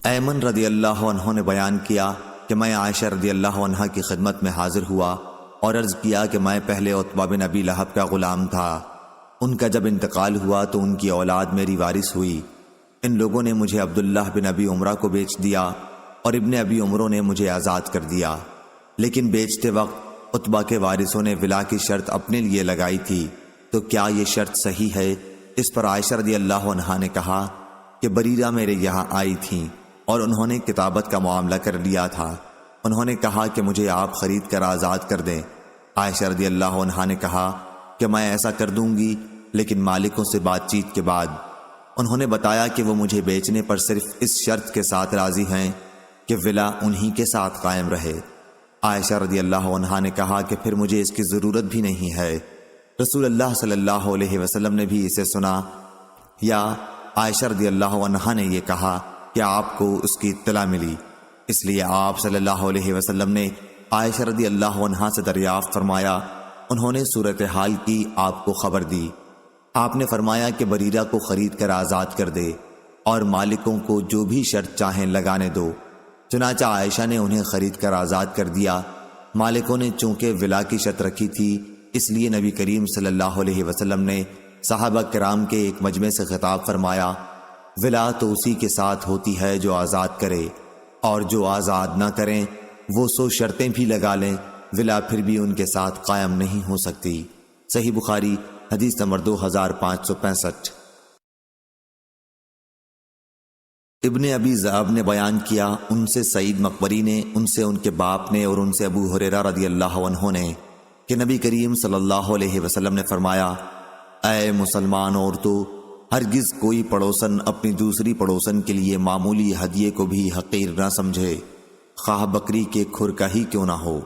ایمن رضی اللہ عنہ نے بیان کیا کہ میں عائشہ رضی اللہ عنہا کی خدمت میں حاضر ہوا اور عرض کیا کہ میں پہلے عتبہ بن ابی لہب کا غلام تھا، ان کا جب انتقال ہوا تو ان کی اولاد میری وارث ہوئی۔ ان لوگوں نے مجھے عبداللہ بن ابی عمرہ کو بیچ دیا اور ابن ابی عمروں نے مجھے آزاد کر دیا، لیکن بیچتے وقت عتبہ کے وارثوں نے ولا کی شرط اپنے لیے لگائی تھی، تو کیا یہ شرط صحیح ہے؟ اس پر عائشہ رضی اللہ عنہا نے کہا کہ بریرہ میرے یہاں آئی تھیں اور انہوں نے کتابت کا معاملہ کر لیا تھا۔ انہوں نے کہا کہ مجھے آپ خرید کر آزاد کر دیں۔ عائشہ رضی اللہ عنہا نے کہا کہ میں ایسا کر دوں گی، لیکن مالکوں سے بات چیت کے بعد۔ انہوں نے بتایا کہ وہ مجھے بیچنے پر صرف اس شرط کے ساتھ راضی ہیں کہ ولا انہی کے ساتھ قائم رہے۔ عائشہ رضی اللہ عنہا نے کہا کہ پھر مجھے اس کی ضرورت بھی نہیں ہے۔ رسول اللہ صلی اللہ علیہ وسلم نے بھی اسے سنا، یا عائشہ رضی اللہ عنہا نے یہ کہا کہ آپ کو اس کی اطلاع ملی، اس لیے آپ صلی اللہ علیہ وسلم نے عائشہ رضی اللہ عنہا سے دریافت فرمایا۔ انہوں نے صورتحال کی آپ کو خبر دی۔ آپ نے فرمایا کہ بریرہ کو خرید کر آزاد کر دے اور مالکوں کو جو بھی شرط چاہیں لگانے دو۔ چنانچہ عائشہ نے انہیں خرید کر آزاد کر دیا۔ مالکوں نے چونکہ ولا کی شرط رکھی تھی، اس لیے نبی کریم صلی اللہ علیہ وسلم نے صحابہ کرام کے ایک مجمع سے خطاب فرمایا، ولا تو اسی کے ساتھ ہوتی ہے جو آزاد کرے، اور جو آزاد نہ کریں وہ 100 شرطیں بھی لگا لیں، ولا پھر بھی ان کے ساتھ قائم نہیں ہو سکتی۔ صحیح بخاری حدیث نمبر 2565۔ ابن ابی ذئب نے بیان کیا، ان سے سعید مقبری نے، ان سے ان کے باپ نے، اور ان سے ابو ہریرہ رضی اللہ عنہ نے کہ نبی کریم صلی اللہ علیہ وسلم نے فرمایا، اے مسلمان عورتوں، ہرگز کوئی پڑوسن اپنی دوسری پڑوسن کے لیے معمولی ہدیے کو بھی حقیر نہ سمجھے، خواہ بکری کے کھر کا ہی کیوں نہ ہو،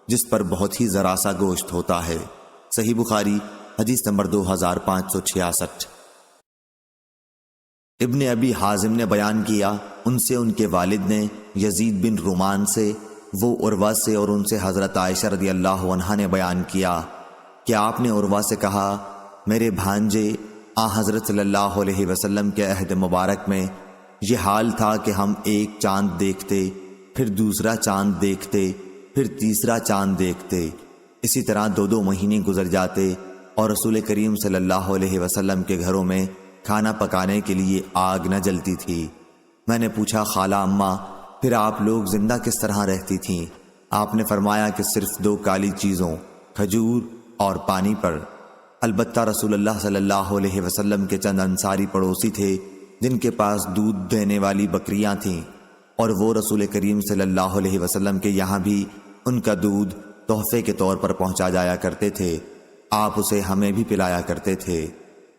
جس پر بہت ہی ذرا سا گوشت ہوتا ہے۔ صحیح بخاری حدیث نمبر 2566۔ ابن ابی حازم نے بیان کیا، ان سے ان کے والد نے یزید بن رومان سے، وہ عروہ سے، اور ان سے حضرت عائشہ رضی اللہ عنہا نے بیان کیا کہ آپ نے عروہ سے کہا، میرے بھانجے، حضرت صلی اللہ علیہ وسلم کے عہد مبارک میں یہ حال تھا کہ ہم ایک چاند دیکھتے، پھر دوسرا چاند دیکھتے، پھر تیسرا چاند دیکھتے، اسی طرح 2 مہینے گزر جاتے اور رسول کریم صلی اللہ علیہ وسلم کے گھروں میں کھانا پکانے کے لیے آگ نہ جلتی تھی۔ میں نے پوچھا، خالہ اماں، پھر آپ لوگ زندہ کس طرح رہتی تھیں؟ آپ نے فرمایا کہ صرف 2 کالی چیزوں، کھجور اور پانی پر۔ البتہ رسول اللہ صلی اللہ علیہ وسلم کے چند انصاری پڑوسی تھے جن کے پاس دودھ دینے والی بکریاں تھیں، اور وہ رسول کریم صلی اللہ علیہ وسلم کے یہاں بھی ان کا دودھ تحفے کے طور پر پہنچا جایا کرتے تھے۔ آپ اسے ہمیں بھی پلایا کرتے تھے۔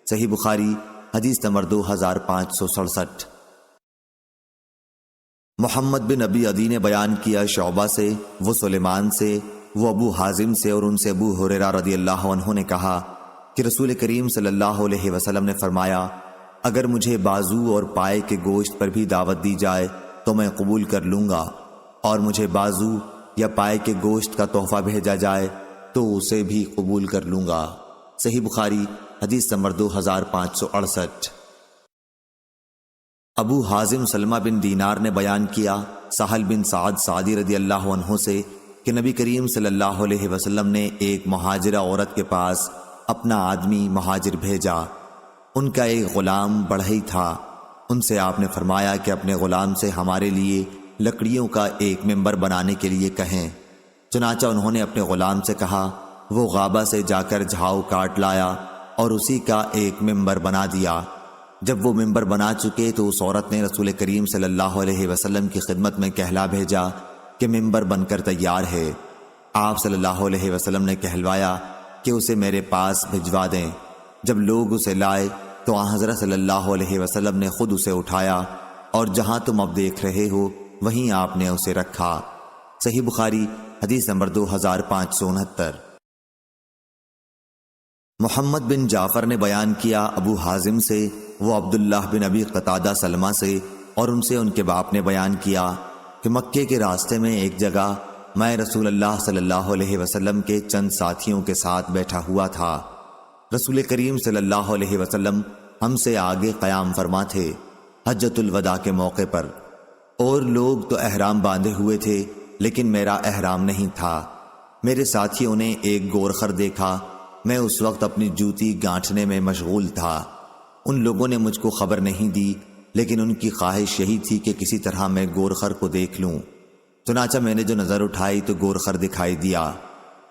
صحیح بخاری حدیث نمبر 2567۔ محمد بن ابی عدی نے بیان کیا شعبہ سے، وہ سلیمان سے، وہ ابو حازم سے، اور ان سے ابو ہریرہ رضی اللہ عنہ نے کہا کہ رسول کریم صلی اللہ علیہ وسلم نے فرمایا، اگر مجھے بازو اور پائے کے گوشت پر بھی دعوت دی جائے تو میں قبول کر لوں گا، اور مجھے بازو یا پائے کے گوشت کا تحفہ بھیجا جائے تو اسے بھی قبول کر لوں گا۔ صحیح بخاری حدیث نمبر 2568۔ ابو حازم سلمہ بن دینار نے بیان کیا سہل بن سعد سعدی رضی اللہ عنہ سے کہ نبی کریم صلی اللہ علیہ وسلم نے ایک مہاجرہ عورت کے پاس اپنا آدمی مہاجر بھیجا۔ ان کا ایک غلام بڑھئی تھا۔ ان سے آپ نے فرمایا کہ اپنے غلام سے ہمارے لیے لکڑیوں کا ایک ممبر بنانے کے لیے کہیں۔ چنانچہ انہوں نے اپنے غلام سے کہا، وہ غابہ سے جا کر جھاؤ کاٹ لایا اور اسی کا ایک ممبر بنا دیا۔ جب وہ ممبر بنا چکے تو اس عورت نے رسول کریم صلی اللہ علیہ وسلم کی خدمت میں کہلا بھیجا کہ ممبر بن کر تیار ہے۔ آپ صلی اللہ علیہ وسلم نے کہلوایا کہ اسے میرے پاس بھجوا دیں۔ جب لوگ اسے لائے تو آن حضرت صلی اللہ علیہ وسلم نے خود اسے اٹھایا اور جہاں تم اب دیکھ رہے ہو وہیں آپ نے اسے رکھا۔ صحیح بخاری حدیث نمبر 2569۔ محمد بن جعفر نے بیان کیا ابو حازم سے، وہ عبداللہ بن ابی قتادہ سلمہ سے، اور ان سے ان کے باپ نے بیان کیا کہ مکے کے راستے میں ایک جگہ میں رسول اللہ صلی اللہ علیہ وسلم کے چند ساتھیوں کے ساتھ بیٹھا ہوا تھا۔ رسول کریم صلی اللہ علیہ وسلم ہم سے آگے قیام فرما تھے حجۃ الوداع کے موقع پر، اور لوگ تو احرام باندھے ہوئے تھے لیکن میرا احرام نہیں تھا۔ میرے ساتھیوں نے ایک گورخر دیکھا، میں اس وقت اپنی جوتی گانٹھنے میں مشغول تھا۔ ان لوگوں نے مجھ کو خبر نہیں دی، لیکن ان کی خواہش یہی تھی کہ کسی طرح میں گورخر کو دیکھ لوں۔ چنانچہ میں نے جو نظر اٹھائی تو گورخر دکھائی دیا۔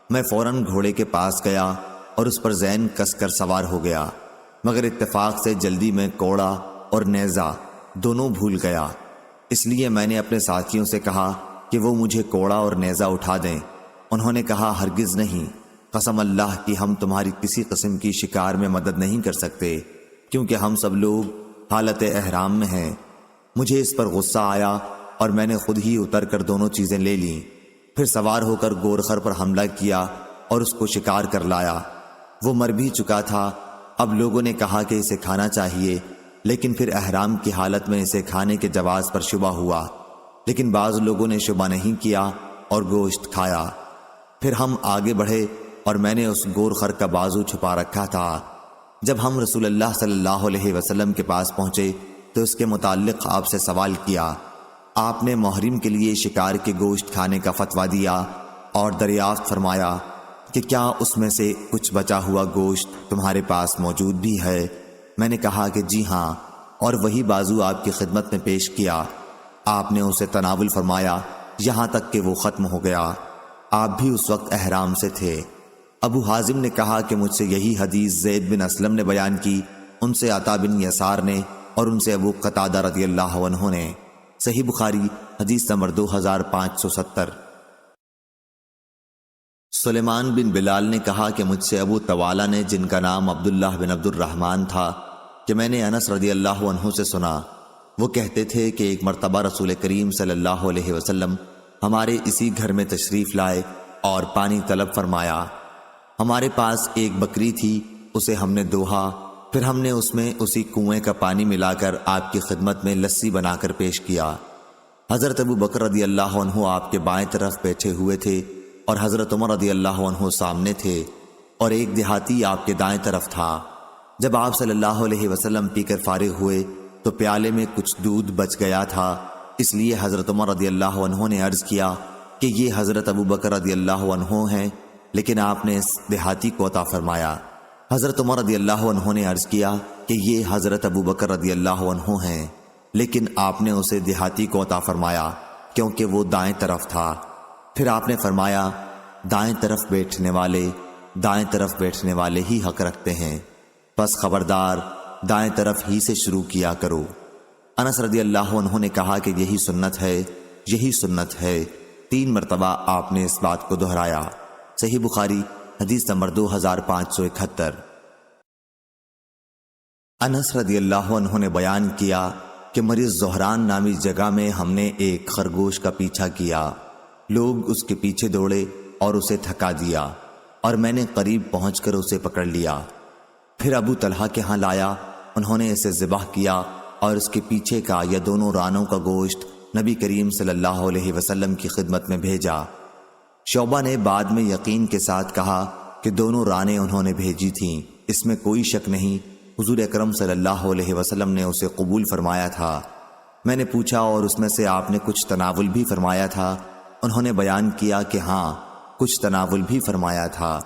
میں فوراً گھوڑے کے پاس گیا اور اس پر زین کس کر سوار ہو گیا، مگر اتفاق سے جلدی میں کوڑا اور نیزہ دونوں بھول گیا۔ اس لیے میں نے اپنے ساتھیوں سے کہا کہ وہ مجھے کوڑا اور نیزہ اٹھا دیں۔ انہوں نے کہا، ہرگز نہیں، قسم اللہ کی ہم تمہاری کسی قسم کی شکار میں مدد نہیں کر سکتے، کیونکہ ہم سب لوگ حالت احرام میں ہیں۔ مجھے اس پر غصہ آیا اور میں نے خود ہی اتر کر دونوں چیزیں لے لیں، پھر سوار ہو کر گورخر پر حملہ کیا اور اس کو شکار کر لایا۔ وہ مر بھی چکا تھا۔ اب لوگوں نے کہا کہ اسے کھانا چاہیے، لیکن پھر احرام کی حالت میں اسے کھانے کے جواز پر شبہ ہوا، لیکن بعض لوگوں نے شبہ نہیں کیا اور گوشت کھایا۔ پھر ہم آگے بڑھے اور میں نے اس گورخر کا بازو چھپا رکھا تھا۔ جب ہم رسول اللہ صلی اللہ علیہ وسلم کے پاس پہنچے تو اس کے متعلق آپ سے سوال کیا۔ آپ نے محرم کے لیے شکار کے گوشت کھانے کا فتویٰ دیا اور دریافت فرمایا کہ کیا اس میں سے کچھ بچا ہوا گوشت تمہارے پاس موجود بھی ہے؟ میں نے کہا کہ جی ہاں، اور وہی بازو آپ کی خدمت میں پیش کیا۔ آپ نے اسے تناول فرمایا یہاں تک کہ وہ ختم ہو گیا۔ آپ بھی اس وقت احرام سے تھے۔ ابو حازم نے کہا کہ مجھ سے یہی حدیث زید بن اسلم نے بیان کی، ان سے عطا بن یسار نے، اور ان سے ابو قتادہ رضی اللہ عنہ نے۔ صحیح بخاری حدیث نمبر 2570۔ سلیمان بن بلال نے کہا کہ مجھ سے ابو طوالہ نے، جن کا نام عبداللہ بن عبد الرحمن تھا، کہ میں نے انس رضی اللہ عنہ سے سنا، وہ کہتے تھے کہ ایک مرتبہ رسول کریم صلی اللہ علیہ وسلم ہمارے اسی گھر میں تشریف لائے اور پانی طلب فرمایا۔ ہمارے پاس ایک بکری تھی، اسے ہم نے دوہا، پھر ہم نے اس میں اسی کنویں کا پانی ملا کر آپ کی خدمت میں لسی بنا کر پیش کیا۔ حضرت ابو بکر رضی اللہ عنہ آپ کے بائیں طرف بیٹھے ہوئے تھے اور حضرت عمر رضی اللہ عنہ سامنے تھے، اور ایک دیہاتی آپ کے دائیں طرف تھا۔ جب آپ صلی اللہ علیہ وسلم پی کر فارغ ہوئے تو پیالے میں کچھ دودھ بچ گیا تھا، اس لیے حضرت عمر رضی اللہ عنہ نے عرض کیا کہ یہ حضرت ابو بکر رضی اللہ عنہ ہیں، لیکن آپ نے اس دیہاتی کو عطا فرمایا۔ حضرت عمر رضی اللہ عنہ نے عرض کیا کہ یہ حضرت ابو بکر رضی اللہ عنہ ہیں، لیکن آپ نے اسے دیہاتی کو عطا فرمایا۔ کیونکہ وہ دائیں طرف تھا۔ پھر آپ نے فرمایا دائیں طرف بیٹھنے والے ہی حق رکھتے ہیں، پس خبردار دائیں طرف ہی سے شروع کیا کرو۔ انس رضی اللہ عنہ نے کہا کہ یہی سنت ہے 3 مرتبہ آپ نے اس بات کو دہرایا۔ صحیح بخاری حدیث نمبر 2571۔ انس رضی اللہ عنہ نے بیان کیا کہ مریض زہران نامی جگہ میں ہم نے ایک خرگوش کا پیچھا کیا، لوگ اس کے پیچھے دوڑے اور اسے تھکا دیا، اور میں نے قریب پہنچ کر اسے پکڑ لیا۔ پھر ابو طلحہ کے ہاں لایا، انہوں نے اسے ذبح کیا اور اس کے پیچھے کا یا دونوں رانوں کا گوشت نبی کریم صلی اللہ علیہ وسلم کی خدمت میں بھیجا۔ شعبہ نے بعد میں یقین کے ساتھ کہا کہ دونوں رانیں انہوں نے بھیجی تھیں، اس میں کوئی شک نہیں، حضور اکرم صلی اللہ علیہ وسلم نے اسے قبول فرمایا تھا۔ میں نے پوچھا اور اس میں سے آپ نے کچھ تناول بھی فرمایا تھا؟ انہوں نے بیان کیا کہ ہاں، کچھ تناول بھی فرمایا تھا۔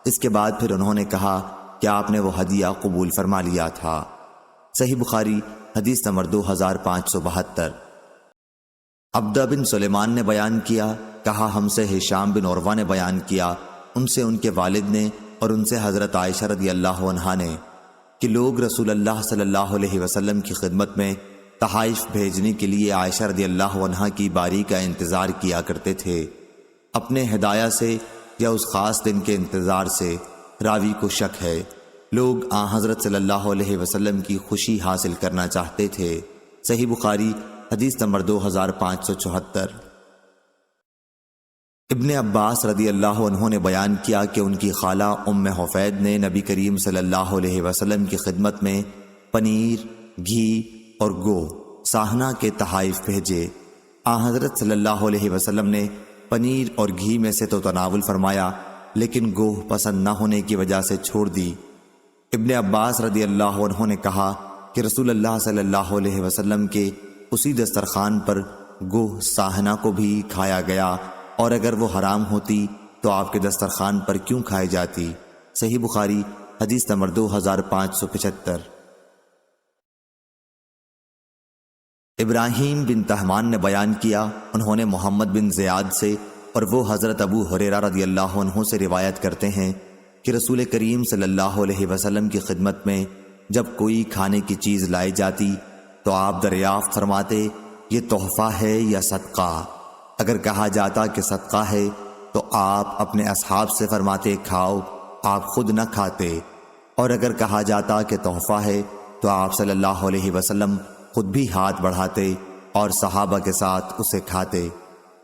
اس کے بعد پھر انہوں نے کہا کہ آپ نے وہ ہدیہ قبول فرما لیا تھا۔ صحیح بخاری حدیث نمبر 2572۔ عبدہ بن سلیمان نے بیان کیا، کہا ہم سے ہشام بن عروہ نے بیان کیا، ان سے ان کے والد نے اور ان سے حضرت عائشہ رضی اللہ عنہا نے، کہ لوگ رسول اللہ صلی اللہ علیہ وسلم کی خدمت میں تحائف بھیجنے کے لیے عائشہ رضی اللہ عنہا کی باری کا انتظار کیا کرتے تھے، اپنے ہدایہ سے یا اس خاص دن کے انتظار سے۔ راوی کو شک ہے، لوگ حضرت صلی اللہ علیہ وسلم کی خوشی حاصل کرنا چاہتے تھے۔ صحیح بخاری حدیث نمبر 2574۔ ابن عباس رضی اللہ عنہ نے بیان کیا کہ ان کی خالہ ام حفید نے نبی کریم صلی اللہ علیہ وسلم کی خدمت میں پنیر، گھی اور ساہنا کے تحائف بھیجے۔ حضرت صلی اللہ علیہ وسلم نے پنیر اور گھی میں سے تو تناول فرمایا، لیکن گوہ پسند نہ ہونے کی وجہ سے چھوڑ دی۔ ابن عباس رضی اللہ عنہ نے کہا کہ رسول اللہ صلی اللہ علیہ وسلم کے اسی دسترخوان پر گوہ ساہنا کو بھی کھایا گیا، اور اگر وہ حرام ہوتی تو آپ کے دسترخوان پر کیوں کھائی جاتی؟ صحیح بخاری حدیث نمبر 2575۔ ابراہیم بن تہمان نے بیان کیا، انہوں نے محمد بن زیاد سے اور وہ حضرت ابو ہریرہ رضی اللہ عنہ سے روایت کرتے ہیں کہ رسول کریم صلی اللہ علیہ وسلم کی خدمت میں جب کوئی کھانے کی چیز لائی جاتی تو آپ دریافت فرماتے یہ تحفہ ہے یا صدقہ؟ اگر کہا جاتا کہ صدقہ ہے تو آپ اپنے اصحاب سے فرماتے کھاؤ، آپ خود نہ کھاتے، اور اگر کہا جاتا کہ تحفہ ہے تو آپ صلی اللہ علیہ وسلم خود بھی ہاتھ بڑھاتے اور صحابہ کے ساتھ اسے کھاتے۔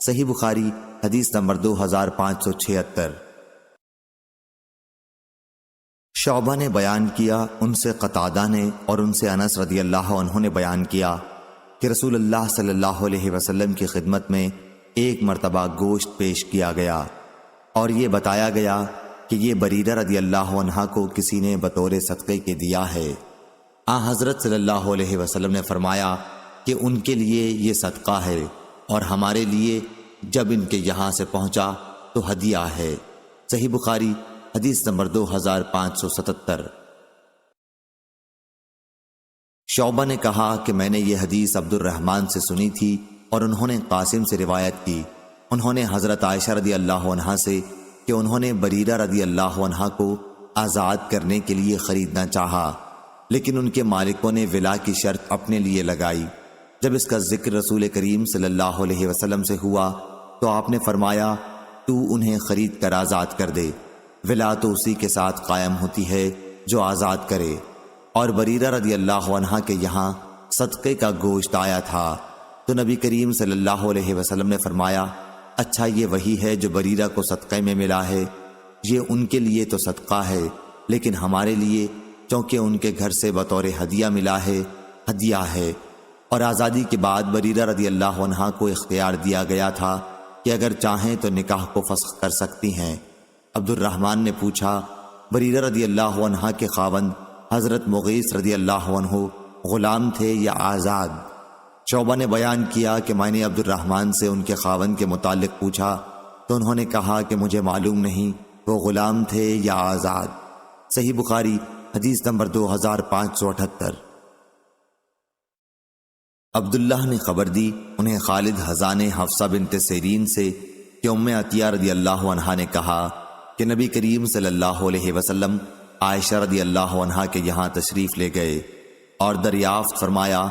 صحیح بخاری حدیث نمبر 2576۔ شعبہ نے بیان کیا، ان سے قتادہ نے اور ان سے انس رضی اللہ عنہ نے بیان کیا کہ رسول اللہ صلی اللہ علیہ وسلم کی خدمت میں ایک مرتبہ گوشت پیش کیا گیا اور یہ بتایا گیا کہ یہ بریرہ رضی اللہ عنہا کو کسی نے بطور صدقے کے دیا ہے۔ حضرت صلی اللہ علیہ وسلم نے فرمایا کہ ان کے لیے یہ صدقہ ہے اور ہمارے لیے جب ان کے یہاں سے پہنچا تو ہدیہ ہے۔ صحیح بخاری حدیث نمبر 2577۔ شعبہ نے کہا کہ میں نے یہ حدیث عبد الرحمن سے سنی تھی اور انہوں نے قاسم سے روایت کی، انہوں نے حضرت عائشہ رضی اللہ عنہا سے کہ انہوں نے بریرہ رضی اللہ عنہا کو آزاد کرنے کے لیے خریدنا چاہا، لیکن ان کے مالکوں نے ولا کی شرط اپنے لیے لگائی۔ جب اس کا ذکر رسول کریم صلی اللہ علیہ وسلم سے ہوا تو آپ نے فرمایا تو انہیں خرید کر آزاد کر دے، ولا تو اسی کے ساتھ قائم ہوتی ہے جو آزاد کرے۔ اور بریرہ رضی اللہ عنہا کے یہاں صدقے کا گوشت آیا تھا تو نبی کریم صلی اللہ علیہ وسلم نے فرمایا اچھا یہ وہی ہے جو بریرہ کو صدقے میں ملا ہے، یہ ان کے لیے تو صدقہ ہے لیکن ہمارے لیے چونکہ ان کے گھر سے بطور ہدیہ ملا ہے، ہدیہ ہے۔ اور آزادی کے بعد بریرہ رضی اللہ عنہا کو اختیار دیا گیا تھا کہ اگر چاہیں تو نکاح کو فسخ کر سکتی ہیں۔ عبد الرحمن نے پوچھا بریرہ رضی اللہ عنہا کے خاوند حضرت مغیث رضی اللہ عنہ غلام تھے یا آزاد؟ شعبہ نے بیان کیا کہ میں نے عبد الرحمن سے ان کے خاوند کے متعلق پوچھا تو انہوں نے کہا کہ مجھے معلوم نہیں وہ غلام تھے یا آزاد۔ صحیح بخاری حدیث نمبر 2578۔ عبداللہ نے خبر دی انہیں خالد حذا نے حفصہ بنت سیرین سے کہ ام عطیہ رضی اللہ عنہا نے کہا کہ نبی کریم صلی اللہ علیہ وسلم عائشہ رضی اللہ عنہا کے یہاں تشریف لے گئے اور دریافت فرمایا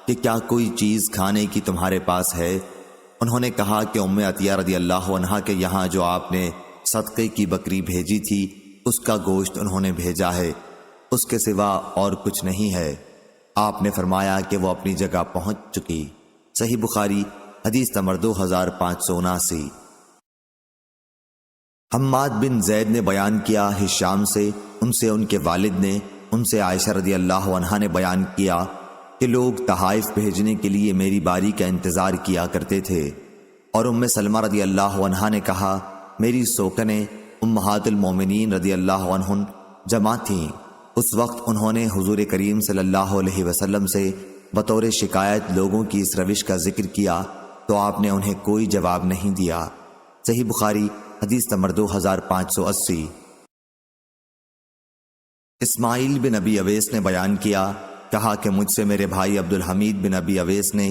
کہ کیا کوئی چیز کھانے کی تمہارے پاس ہے؟ انہوں نے کہا کہ ام عطیہ رضی اللہ عنہا کے یہاں جو آپ نے صدقے کی بکری بھیجی تھی اس کا گوشت انہوں نے بھیجا ہے، اس کے سوا اور کچھ نہیں ہے۔ آپ نے فرمایا کہ وہ اپنی جگہ پہنچ چکی۔ صحیح بخاری حدیث نمبر 2579۔ حماد بن زید نے بیان کیا ہشام سے، ان سے ان کے والد نے، ان سے عائشہ رضی اللہ عنہا نے بیان کیا کہ لوگ تحائف بھیجنے کے لیے میری باری کا انتظار کیا کرتے تھے، اور ام سلمہ رضی اللہ عنہا نے کہا میری سوکنیں امہات المومنین رضی اللہ عنہن جمع تھیں۔ اس وقت انہوں نے حضور کریم صلی اللہ علیہ وسلم سے بطور شکایت لوگوں کی اس روش کا ذکر کیا تو آپ نے انہیں کوئی جواب نہیں دیا۔ صحیح بخاری حدیث نمبر 2580۔ اسماعیل بن ابی اویس نے بیان کیا، کہا کہ مجھ سے میرے بھائی عبد الحمید بن ابی اویس نے،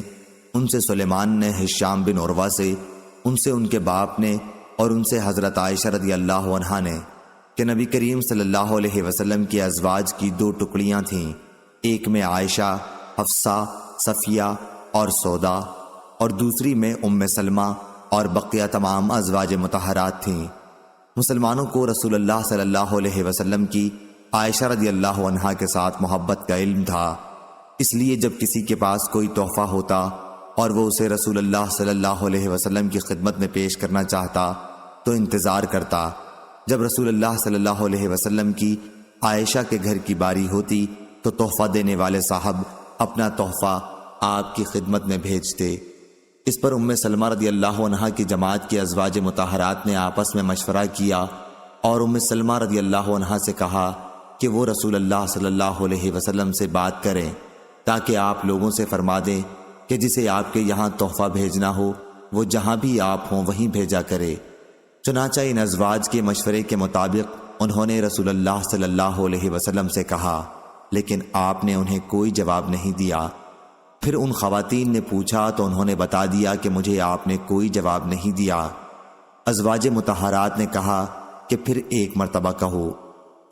ان سے سلیمان نے ہشام بن عروہ سے، ان سے ان کے باپ نے، اور ان سے حضرت عائشہ رضی اللہ عنہا نے کہ نبی کریم صلی اللہ علیہ وسلم کی ازواج کی 2 ٹکڑیاں تھیں، ایک میں عائشہ، حفصہ، صفیہ اور سودا، اور دوسری میں ام سلمہ اور بقیہ تمام ازواج مطہرات تھیں۔ مسلمانوں کو رسول اللہ صلی اللہ علیہ وسلم کی عائشہ رضی اللہ عنہا کے ساتھ محبت کا علم تھا، اس لیے جب کسی کے پاس کوئی تحفہ ہوتا اور وہ اسے رسول اللہ صلی اللہ علیہ وسلم کی خدمت میں پیش کرنا چاہتا تو انتظار کرتا۔ جب رسول اللہ صلی اللہ علیہ وسلم کی عائشہ کے گھر کی باری ہوتی تو تحفہ دینے والے صاحب اپنا تحفہ آپ کی خدمت میں بھیجتے۔ اس پر ام سلمہ رضی اللہ عنہا کی جماعت کی ازواج مطہرات نے آپس میں مشورہ کیا اور ام سلمہ رضی اللہ عنہا سے کہا کہ وہ رسول اللہ صلی اللہ علیہ وسلم سے بات کریں تاکہ آپ لوگوں سے فرما دیں کہ جسے آپ کے یہاں تحفہ بھیجنا ہو وہ جہاں بھی آپ ہوں وہیں بھیجا کرے۔ چنانچہ ان ازواج کے مشورے کے مطابق انہوں نے رسول اللہ صلی اللہ علیہ وسلم سے کہا، لیکن آپ نے انہیں کوئی جواب نہیں دیا۔ پھر ان خواتین نے پوچھا تو انہوں نے بتا دیا کہ مجھے آپ نے کوئی جواب نہیں دیا۔ ازواج مطہرات نے کہا کہ پھر ایک مرتبہ کہو۔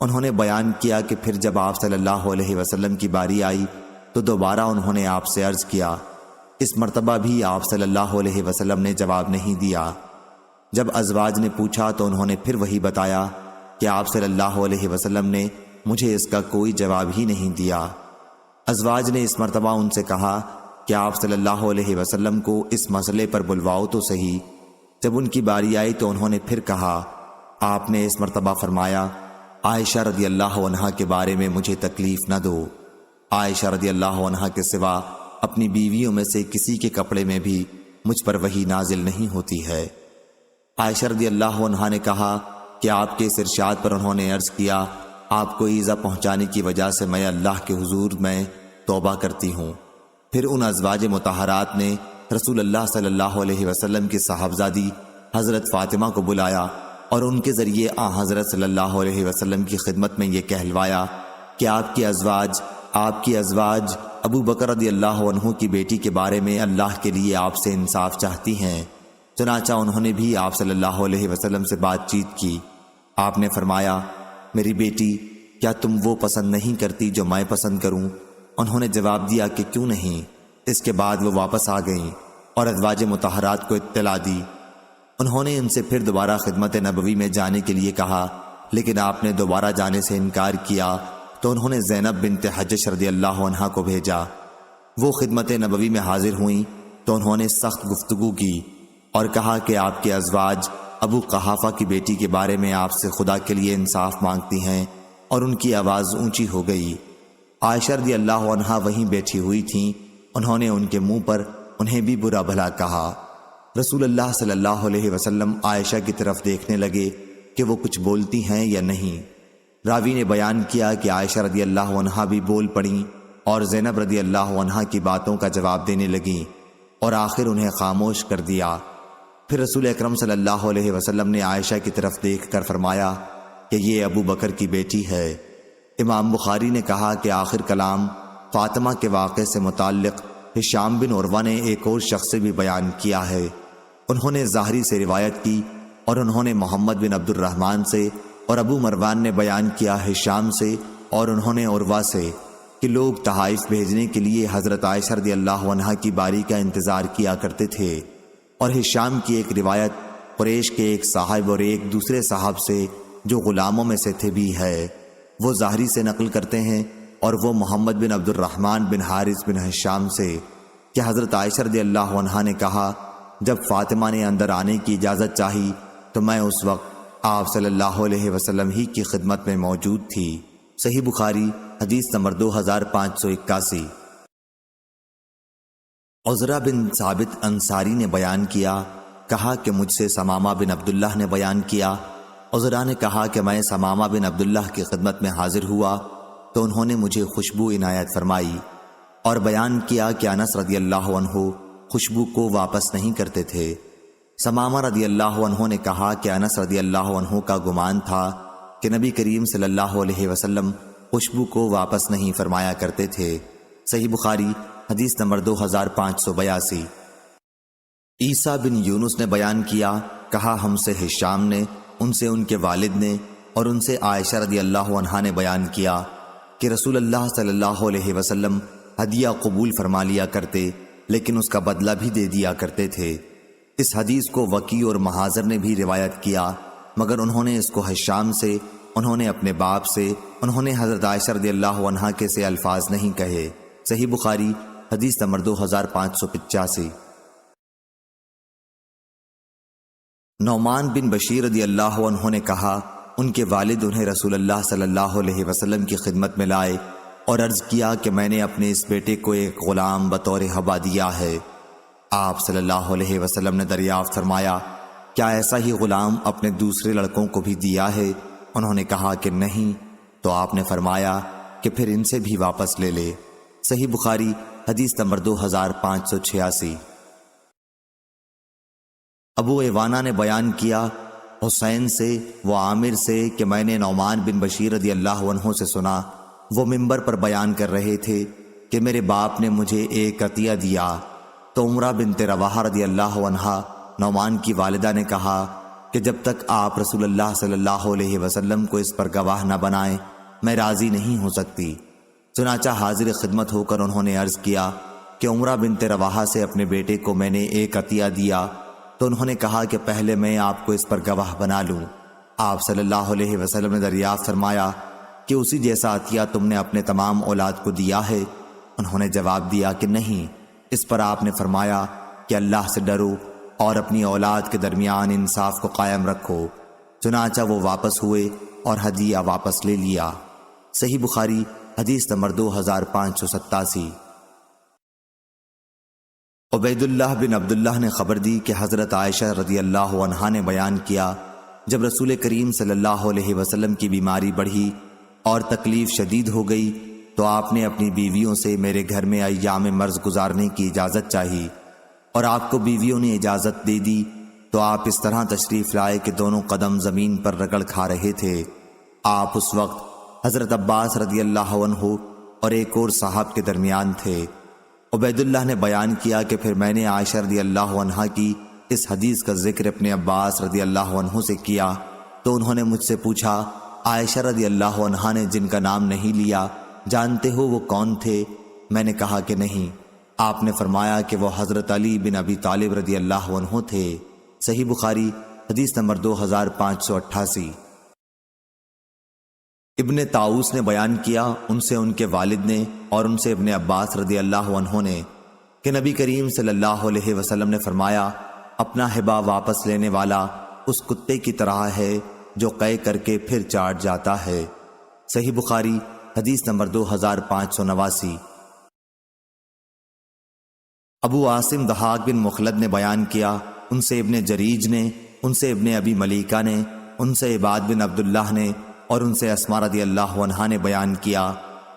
انہوں نے بیان کیا کہ پھر جب آپ صلی اللہ علیہ وسلم کی باری آئی تو دوبارہ انہوں نے آپ سے عرض کیا۔ اس مرتبہ بھی آپ صلی اللہ علیہ وسلم نے جواب نہیں دیا۔ جب ازواج نے پوچھا تو انہوں نے پھر وہی بتایا کہ آپ صلی اللہ علیہ وسلم نے مجھے اس کا کوئی جواب ہی نہیں دیا۔ ازواج نے اس مرتبہ ان سے کہا کہ آپ صلی اللہ علیہ وسلم کو اس مسئلے پر بلواؤ تو صحیح۔ جب ان کی باری آئی تو انہوں نے پھر کہا، آپ نے اس مرتبہ فرمایا عائشہ رضی اللہ عنہا کے بارے میں مجھے تکلیف نہ دو۔ عائشہ رضی اللہ عنہا کے سوا اپنی بیویوں میں سے کسی کے کپڑے میں بھی مجھ پر وحی نازل نہیں ہوتی ہے۔ عائشہ رضی اللہ عنہا نے کہا کہ آپ کے اس ارشاد پر انہوں نے عرض کیا، آپ کو ایذا پہنچانے کی وجہ سے میں اللہ کے حضور میں توبہ کرتی ہوں۔ پھر ان ازواج مطہرات نے رسول اللہ صلی اللہ علیہ وسلم کی صاحبزادی حضرت فاطمہ کو بلایا اور ان کے ذریعے حضرت صلی اللہ علیہ وسلم کی خدمت میں یہ کہلوایا کہ آپ کی ازواج ابو بکر رضی اللہ عنہ کی بیٹی کے بارے میں اللہ کے لیے آپ سے انصاف چاہتی ہیں۔ چنانچہ انہوں نے بھی آپ صلی اللہ علیہ وسلم سے بات چیت کی۔ آپ نے فرمایا، میری بیٹی کیا تم وہ پسند نہیں کرتی جو میں پسند کروں؟ انہوں نے جواب دیا کہ کیوں نہیں۔ اس کے بعد وہ واپس آ گئیں اور ازواج مطہرات کو اطلاع دی۔ انہوں نے ان سے پھر دوبارہ خدمت نبوی میں جانے کے لیے کہا، لیکن آپ نے دوبارہ جانے سے انکار کیا تو انہوں نے زینب بنت حجش رضی اللہ عنہا کو بھیجا۔ وہ خدمت نبوی میں حاضر ہوئیں تو انہوں نے سخت گفتگو کی اور کہا کہ آپ کے ازواج ابو قحافہ کی بیٹی کے بارے میں آپ سے خدا کے لیے انصاف مانگتی ہیں، اور ان کی آواز اونچی ہو گئی۔ عائشہ رضی اللہ عنہا وہیں بیٹھی ہوئی تھیں۔ انہوں نے ان کے منہ پر انہیں بھی برا بھلا کہا۔ رسول اللہ صلی اللہ علیہ وسلم عائشہ کی طرف دیکھنے لگے کہ وہ کچھ بولتی ہیں یا نہیں۔ راوی نے بیان کیا کہ عائشہ رضی اللہ عنہا بھی بول پڑیں اور زینب رضی اللہ عنہا کی باتوں کا جواب دینے لگیں اور آخر انہیں خاموش کر دیا۔ پھر رسول اکرم صلی اللہ علیہ وسلم نے عائشہ کی طرف دیکھ کر فرمایا کہ یہ ابو بکر کی بیٹی ہے۔ امام بخاری نے کہا کہ آخر کلام فاطمہ کے واقعے سے متعلق ہشام بن عروہ نے ایک اور شخص سے بھی بیان کیا ہے۔ انہوں نے ظاہری سے روایت کی اور انہوں نے محمد بن عبد الرحمن سے، اور ابو مروان نے بیان کیا ہشام سے اور انہوں نے عروہ سے کہ لوگ تحائف بھیجنے کے لیے حضرت عائشہ رضی اللہ عنہا کی باری کا انتظار کیا کرتے تھے۔ اور ہشام کی ایک روایت قریش کے ایک صاحب اور ایک دوسرے صاحب سے جو غلاموں میں سے تھے بھی ہے۔ وہ ظاہری سے نقل کرتے ہیں اور وہ محمد بن عبد الرحمن بن حارث بن ہشام سے کہ حضرت عائشہ رضی اللہ عنہا نے کہا جب فاطمہ نے اندر آنے کی اجازت چاہی تو میں اس وقت آپ صلی اللہ علیہ وسلم ہی کی خدمت میں موجود تھی۔ صحیح بخاری حدیث نمبر 2581۔ عزرہ بن ثابت انصاری نے بیان کیا، کہا کہ مجھ سے ثمامہ بن عبداللہ نے بیان کیا۔ عزرہ نے کہا کہ میں ثمامہ بن عبداللہ کی خدمت میں حاضر ہوا تو انہوں نے مجھے خوشبو عنایت فرمائی اور بیان کیا کہ انس رضی اللہ عنہ خوشبو کو واپس نہیں کرتے تھے۔ ثمامہ رضی اللہ عنہ نے کہا کہ انس رضی اللہ عنہ کا گمان تھا کہ نبی کریم صلی اللہ علیہ وسلم خوشبو کو واپس نہیں فرمایا کرتے تھے۔ صحیح بخاری حدیث نمبر 2582۔ عیسیٰ بن یونس نے بیان کیا، کہا ہم سے ہشام نے، ان سے ان کے والد نے اور ان سے عائشہ رضی اللہ عنہا نے بیان کیا کہ رسول اللہ صلی اللہ علیہ وسلم ہدیہ قبول فرما لیا کرتے لیکن اس کا بدلہ بھی دے دیا کرتے تھے۔ اس حدیث کو وکی اور محاذر نے بھی روایت کیا، مگر انہوں نے اس کو ہشام سے، انہوں نے اپنے باپ سے، انہوں نے حضرت عائشہ رضی اللہ عنہا کے سے الفاظ نہیں کہے۔ صحیح بخاری حدیث نمبر 2585۔ نعمان بن بشیر رضی اللہ عنہ نے کہا ان کے والد انہیں رسول اللہ صلی اللہ علیہ وسلم کی خدمت میں لائے اور عرض کیا کہ میں نے اپنے اس بیٹے کو ایک غلام بطور ہبہ دیا ہے۔ آپ صلی اللہ علیہ وسلم نے دریافت فرمایا کیا ایسا ہی غلام اپنے دوسرے لڑکوں کو بھی دیا ہے؟ انہوں نے کہا کہ نہیں، تو آپ نے فرمایا کہ پھر ان سے بھی واپس لے لے۔ صحیح بخاری حدیث نمبر 2586۔ ابو ایوانہ نے بیان کیا حسین سے و عامر سے کہ میں نے نعمان بن بشیر رضی اللہ عنہ سے سنا، وہ منبر پر بیان کر رہے تھے کہ میرے باپ نے مجھے ایک عطیہ دیا۔ تو عمرہ بنت رواحہ رضی اللہ عنہا نعمان کی والدہ نے کہا کہ جب تک آپ رسول اللہ صلی اللہ علیہ وسلم کو اس پر گواہ نہ بنائیں میں راضی نہیں ہو سکتی۔ چنانچہ حاضر خدمت ہو کر انہوں نے عرض کیا کہ عمرہ بنت رواحہ سے اپنے بیٹے کو میں نے ایک عطیہ دیا، تو انہوں نے کہا کہ پہلے میں آپ کو اس پر گواہ بنا لوں۔ آپ صلی اللہ علیہ وسلم نے دریافت فرمایا کہ اسی جیسا عطیہ تم نے اپنے تمام اولاد کو دیا ہے؟ انہوں نے جواب دیا کہ نہیں۔ اس پر آپ نے فرمایا کہ اللہ سے ڈرو اور اپنی اولاد کے درمیان انصاف کو قائم رکھو۔ چنانچہ وہ واپس ہوئے اور ہدیہ واپس لے لیا۔ صحیح بخاری حدیث نمبر 2587۔ عبید اللہ بن عبداللہ نے خبر دی کہ حضرت عائشہ رضی اللہ عنہا نے بیان کیا جب رسول کریم صلی اللہ علیہ وسلم کی بیماری بڑھی اور تکلیف شدید ہو گئی تو آپ نے اپنی بیویوں سے میرے گھر میں ایام مرض گزارنے کی اجازت چاہی، اور آپ کو بیویوں نے اجازت دے دی تو آپ اس طرح تشریف لائے کہ دونوں قدم زمین پر رگڑ کھا رہے تھے۔ آپ اس وقت حضرت عباس رضی اللہ عنہ اور ایک اور صاحب کے درمیان تھے۔ عبید اللہ نے بیان کیا کہ پھر میں نے عائشہ رضی اللہ عنہا کی اس حدیث کا ذکر اپنے عباس رضی اللہ عنہ سے کیا تو انہوں نے مجھ سے پوچھا عائشہ رضی اللہ عنہا نے جن کا نام نہیں لیا جانتے ہو وہ کون تھے؟ میں نے کہا کہ نہیں۔ آپ نے فرمایا کہ وہ حضرت علی بن ابی طالب رضی اللہ عنہ تھے۔ صحیح بخاری حدیث نمبر 2588۔ ابن طاؤس نے بیان کیا ان سے ان کے والد نے اور ان سے ابن عباس رضی اللہ عنہ نے کہ نبی کریم صلی اللہ علیہ وسلم نے فرمایا اپنا ہبہ واپس لینے والا اس کتے کی طرح ہے جو قے کر کے پھر چاٹ جاتا ہے۔ صحیح بخاری حدیث نمبر 2589۔ ابو عاصم ضحاک بن مخلد نے بیان کیا ان سے ابن جریج نے، ان سے ابن ابی ملیکہ نے، ان سے عباد بن عبداللہ نے اور ان سے اسماء رضی اللہ عنہا نے بیان کیا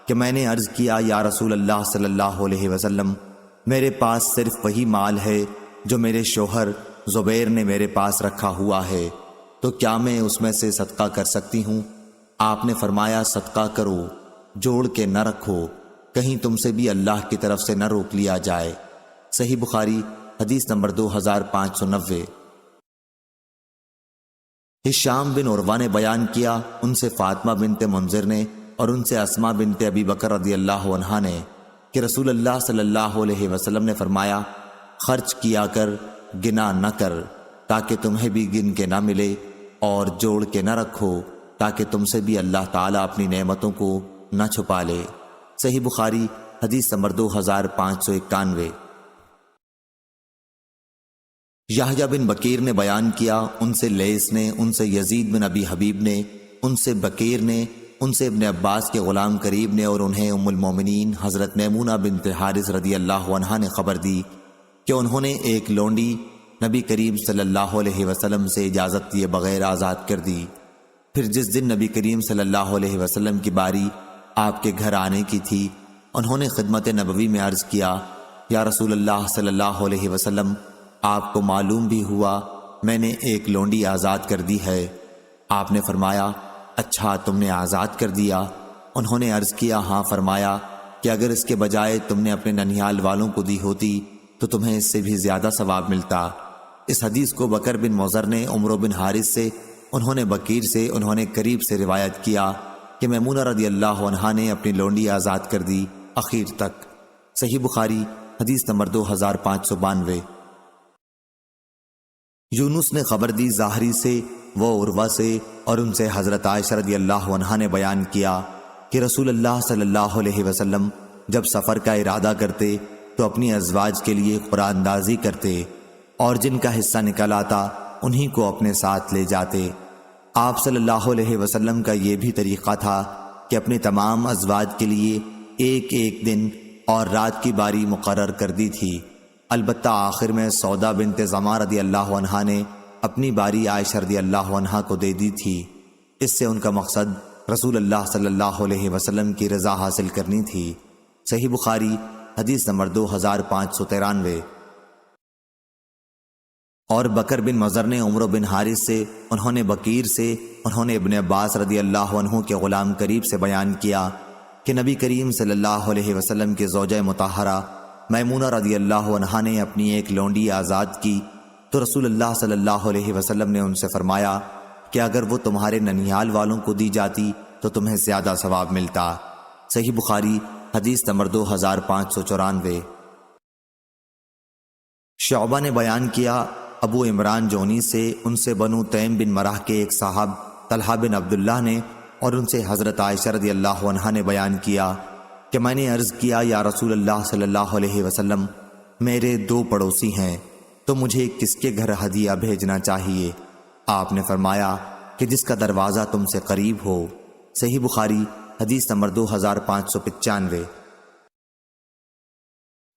کہ میں نے عرض کیا یا رسول اللہ صلی اللہ علیہ وسلم میرے پاس صرف وہی مال ہے جو میرے شوہر زبیر نے میرے پاس رکھا ہوا ہے، تو کیا میں اس میں سے صدقہ کر سکتی ہوں؟ آپ نے فرمایا صدقہ کرو، جوڑ کے نہ رکھو، کہیں تم سے بھی اللہ کی طرف سے نہ روک لیا جائے۔ صحیح بخاری حدیث نمبر 2590۔ ہشام بن عروہ نے بیان کیا، ان سے فاطمہ بنت منذر نے اور ان سے اسماء بنت ابی بکر رضی اللہ عنہا نے کہ رسول اللہ صلی اللہ علیہ وسلم نے فرمایا، خرچ کیا کر، گنا نہ کر تاکہ تمہیں بھی گن کے نہ ملے، اور جوڑ کے نہ رکھو تاکہ تم سے بھی اللہ تعالیٰ اپنی نعمتوں کو نہ چھپا لے۔ صحیح بخاری حدیث نمبر 2591۔ یحییٰ بن بکیر نے بیان کیا، ان سے لیث نے، ان سے یزید بن ابی حبیب نے، ان سے بکیر نے، ان سے ابن عباس کے غلام قریب نے، اور انہیں ام المومنین حضرت میمونہ بنت حارث رضی اللہ عنہا نے خبر دی کہ انہوں نے ایک لونڈی نبی کریم صلی اللہ علیہ وسلم سے اجازت دیے بغیر آزاد کر دی۔ پھر جس دن نبی کریم صلی اللہ علیہ وسلم کی باری آپ کے گھر آنے کی تھی، انہوں نے خدمت نبوی میں عرض کیا، یا رسول اللہ صلی اللہ علیہ وسلم، آپ کو معلوم بھی ہوا میں نے ایک لونڈی آزاد کر دی ہے۔ آپ نے فرمایا، اچھا تم نے آزاد کر دیا؟ انہوں نے عرض کیا، ہاں۔ فرمایا کہ اگر اس کے بجائے تم نے اپنے ننیال والوں کو دی ہوتی تو تمہیں اس سے بھی زیادہ ثواب ملتا۔ اس حدیث کو بکر بن مضر نے عمرو بن حارث سے، انہوں نے بکیر سے، انہوں نے قریب سے روایت کیا کہ میمونہ رضی اللہ عنہا نے اپنی لونڈی آزاد کر دی اخیر تک۔ صحیح بخاری حدیث نمبر 2592۔ یونس نے خبر دی زاہری سے، وہ عروہ سے، اور ان سے حضرت عائشہ رضی اللہ عنہا نے بیان کیا کہ رسول اللہ صلی اللہ علیہ وسلم جب سفر کا ارادہ کرتے تو اپنی ازواج کے لیے قرآن اندازی کرتے، اور جن کا حصہ نکل آتا انہی کو اپنے ساتھ لے جاتے۔ آپ صلی اللہ علیہ وسلم کا یہ بھی طریقہ تھا کہ اپنے تمام ازواج کے لیے ایک ایک دن اور رات کی باری مقرر کر دی تھی، البتہ آخر میں سودا بنت زمعہ رضی اللہ عنہا نے اپنی باری عائشہ رضی اللہ عنہا کو دے دی تھی۔ اس سے ان کا مقصد رسول اللہ صلی اللہ علیہ وسلم کی رضا حاصل کرنی تھی۔ صحیح بخاری حدیث نمبر 2593۔ اور بکر بن مضر نے عمرو بن حارث سے، انہوں نے بکیر سے، انہوں نے ابن عباس رضی اللہ عنہ کے غلام قریب سے بیان کیا کہ نبی کریم صلی اللہ علیہ وسلم کے زوجہ مطہرہ میمونہ رضی اللہ عنہا نے اپنی ایک لونڈی آزاد کی تو رسول اللہ صلی اللہ علیہ وسلم نے ان سے فرمایا کہ اگر وہ تمہارے ننیال والوں کو دی جاتی تو تمہیں زیادہ ثواب ملتا۔ صحیح بخاری حدیث نمبر 2594۔ شعبہ نے بیان کیا، ابو عمران جونی سے، ان سے بنو تیم بن مرح کے ایک صاحب طلحہ بن عبداللہ نے، اور ان سے حضرت عائشہ رضی اللہ عنہا نے بیان کیا کہ میں نے عرض کیا، یا رسول اللہ صلی اللہ علیہ وسلم، میرے 2 پڑوسی ہیں تو مجھے کس کے گھر ہدیہ بھیجنا چاہیے؟ آپ نے فرمایا کہ جس کا دروازہ تم سے قریب ہو۔ صحیح بخاری حدیث نمبر 2595۔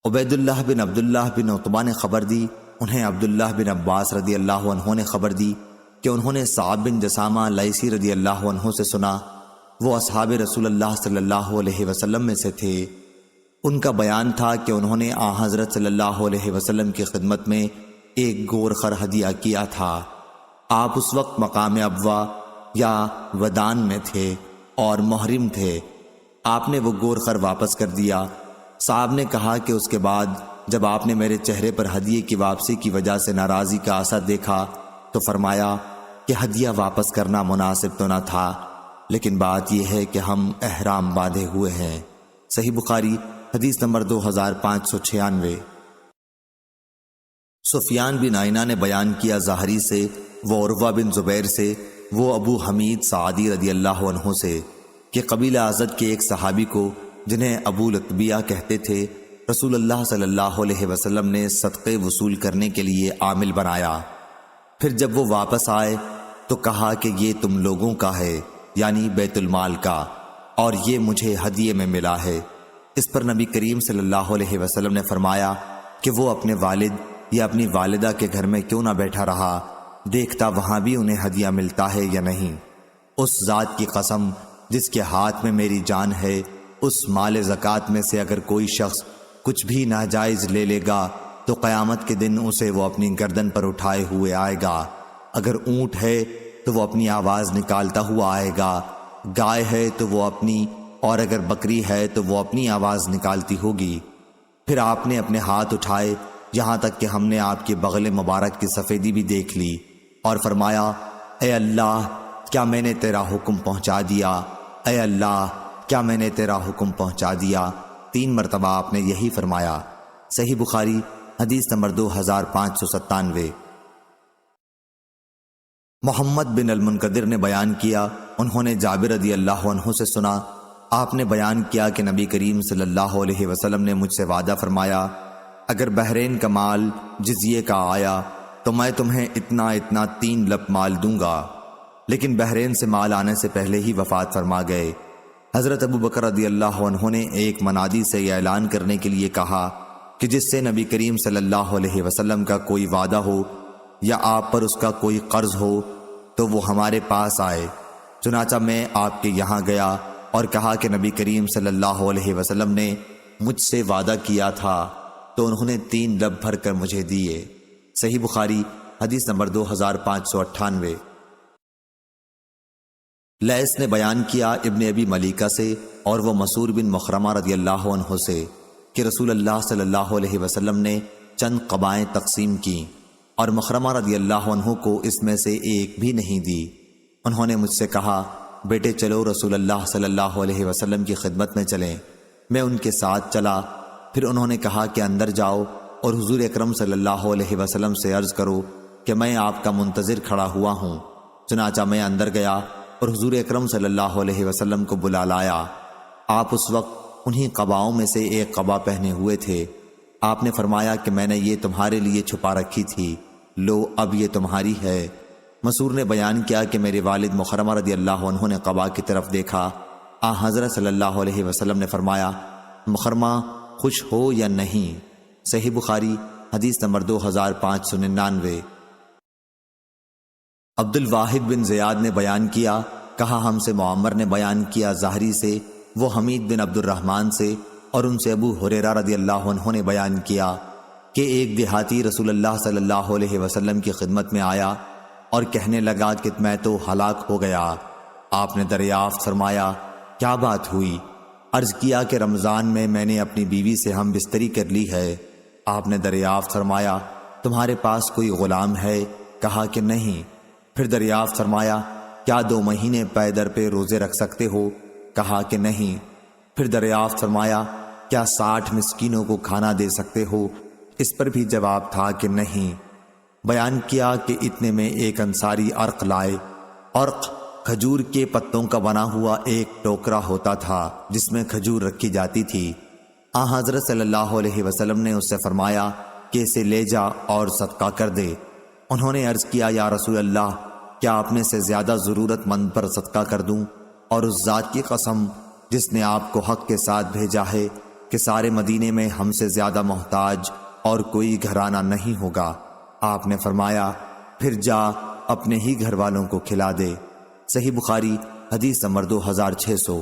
عبید اللہ بن عبداللہ بن عتبہ نے خبر دی، انہیں عبداللہ بن عباس رضی اللہ عنہ نے خبر دی کہ انہوں نے صعب بن جسامہ لیثی رضی اللہ عنہ سے سنا، وہ اصحاب رسول اللہ صلی اللہ علیہ وسلم میں سے تھے۔ ان کا بیان تھا کہ انہوں نے حضرت صلی اللہ علیہ وسلم کی خدمت میں ایک گور خر ہدیہ کیا تھا۔ آپ اس وقت مقام ابوا یا ودان میں تھے اور محرم تھے۔ آپ نے وہ گور خر واپس کر دیا۔ صاحب نے کہا کہ اس کے بعد جب آپ نے میرے چہرے پر ہدیے کی واپسی کی وجہ سے ناراضی کا اثر دیکھا تو فرمایا کہ ہدیہ واپس کرنا مناسب تو نہ تھا، لیکن بات یہ ہے کہ ہم احرام باندھے ہوئے ہیں۔ صحیح بخاری حدیث نمبر 2596۔ سفیان بن عینہ نے بیان کیا زہری سے، وہ عروہ بن زبیر سے، وہ ابو حمید سعدی رضی اللہ عنہ سے کہ قبیلہ ازد کے ایک صحابی کو جنہیں ابو لطبیہ کہتے تھے، رسول اللہ صلی اللہ علیہ وسلم نے صدقے وصول کرنے کے لیے عامل بنایا۔ پھر جب وہ واپس آئے تو کہا کہ یہ تم لوگوں کا ہے، یعنی بیت المال کا، اور یہ مجھے ہدیے میں ملا ہے۔ اس پر نبی کریم صلی اللہ علیہ وسلم نے فرمایا کہ وہ اپنے والد یا اپنی والدہ کے گھر میں کیوں نہ بیٹھا رہا، دیکھتا وہاں بھی انہیں ہدیہ ملتا ہے یا نہیں۔ اس ذات کی قسم جس کے ہاتھ میں میری جان ہے، اس مال زکوٰۃ میں سے اگر کوئی شخص کچھ بھی ناجائز لے لے گا تو قیامت کے دن اسے وہ اپنی گردن پر اٹھائے ہوئے آئے گا۔ اگر اونٹ ہے تو وہ اپنی آواز نکالتا ہوا آئے گا، گائے ہے تو وہ اپنی اور اگر بکری ہے تو وہ اپنی آواز نکالتی ہوگی۔ پھر آپ نے اپنے ہاتھ اٹھائے یہاں تک کہ ہم نے آپ کے بغل مبارک کی سفیدی بھی دیکھ لی، اور فرمایا اے اللہ کیا میں نے تیرا حکم پہنچا دیا، اے اللہ کیا میں نے تیرا حکم پہنچا دیا۔ 3 مرتبہ آپ نے یہی فرمایا۔ صحیح بخاری حدیث نمبر 2597۔ محمد بن المنقدر نے بیان کیا، انہوں نے جابر رضی اللہ عنہ سے سنا، آپ نے بیان کیا کہ نبی کریم صلی اللہ علیہ وسلم نے مجھ سے وعدہ فرمایا، اگر بحرین کا مال جزیے کا آیا تو میں تمہیں اتنا 3 لپ مال دوں گا، لیکن بحرین سے مال آنے سے پہلے ہی وفات فرما گئے۔ حضرت ابو بکر رضی اللہ عنہ نے ایک منادی سے یہ اعلان کرنے کے لیے کہا کہ جس سے نبی کریم صلی اللہ علیہ وسلم کا کوئی وعدہ ہو یا آپ پر اس کا کوئی قرض ہو تو وہ ہمارے پاس آئے۔ چنانچہ میں آپ کے یہاں گیا اور کہا کہ نبی کریم صلی اللہ علیہ وسلم نے مجھ سے وعدہ کیا تھا، تو انہوں نے 3 لب بھر کر مجھے دیے۔ صحیح بخاری حدیث نمبر 2598۔ لیث نے بیان کیا ابن ابی ملیکہ سے اور وہ مسعور بن مخرمہ رضی اللہ عنہ سے کہ رسول اللہ صلی اللہ علیہ وسلم نے چند قبائیں تقسیم کیں اور مخرمہ رضی اللہ عنہ کو اس میں سے ایک بھی نہیں دی۔ انہوں نے مجھ سے کہا بیٹے چلو رسول اللہ صلی اللہ علیہ وسلم کی خدمت میں چلیں۔ میں ان کے ساتھ چلا۔ پھر انہوں نے کہا کہ اندر جاؤ اور حضور اکرم صلی اللہ علیہ وسلم سے عرض کرو کہ میں آپ کا منتظر کھڑا ہوا ہوں۔ چنانچہ میں اندر گیا اور حضور اکرم صلی اللہ علیہ وسلم کو بلا لایا۔ آپ اس وقت انہی قباؤں میں سے ایک قبا پہنے ہوئے تھے۔ آپ نے فرمایا کہ میں نے یہ تمہارے لیے چھپا رکھی تھی، لو اب یہ تمہاری ہے۔ مسعور نے بیان کیا کہ میرے والد مخرمہ رضی اللہ عنہ نے قبا کی طرف دیکھا۔ حضرت صلی اللہ علیہ وسلم نے فرمایا مخرمہ خوش ہو یا نہیں؟ صحیح بخاری حدیث نمبر 2599۔ عبد الواحد بن زیاد نے بیان کیا، کہا ہم سے معمر نے بیان کیا زہری سے، وہ حمید بن عبد الرحمن سے، اور ان سے ابو ہریرہ رضی اللہ عنہ نے بیان کیا کہ ایک دیہاتی رسول اللہ صلی اللہ علیہ وسلم کی خدمت میں آیا اور کہنے لگا کہ میں تو ہلاک ہو گیا۔ آپ نے دریافت فرمایا کیا بات ہوئی؟ عرض کیا کہ رمضان میں نے اپنی بیوی سے ہم بستری کر لی ہے۔ آپ نے دریافت فرمایا تمہارے پاس کوئی غلام ہے؟ کہا کہ نہیں۔ پھر دریافت فرمایا کیا 2 مہینے پے در پہ روزے رکھ سکتے ہو؟ کہا کہ نہیں۔ پھر دریافت فرمایا کیا 60 مسکینوں کو کھانا دے سکتے ہو؟ اس پر بھی جواب تھا کہ نہیں۔ بیان کیا کہ اتنے میں ایک انصاری عرق لائے۔ عرق کھجور کے پتوں کا بنا ہوا ایک ٹوکرا ہوتا تھا جس میں کھجور رکھی جاتی تھی۔ حضرت صلی اللہ علیہ وسلم نے اس سے فرمایا کہ اسے لے جا اور صدقہ کر دے۔ انہوں نے عرض کیا یا رسول اللہ کیا اپنے سے زیادہ ضرورت مند پر صدقہ کر دوں؟ اور اس ذات کی قسم جس نے آپ کو حق کے ساتھ بھیجا ہے کہ سارے مدینے میں ہم سے زیادہ محتاج اور کوئی گھرانہ نہیں ہوگا۔ آپ نے فرمایا پھر جا اپنے ہی گھر والوں کو کھلا دے۔ صحیح بخاری حدیث نمبر 2600۔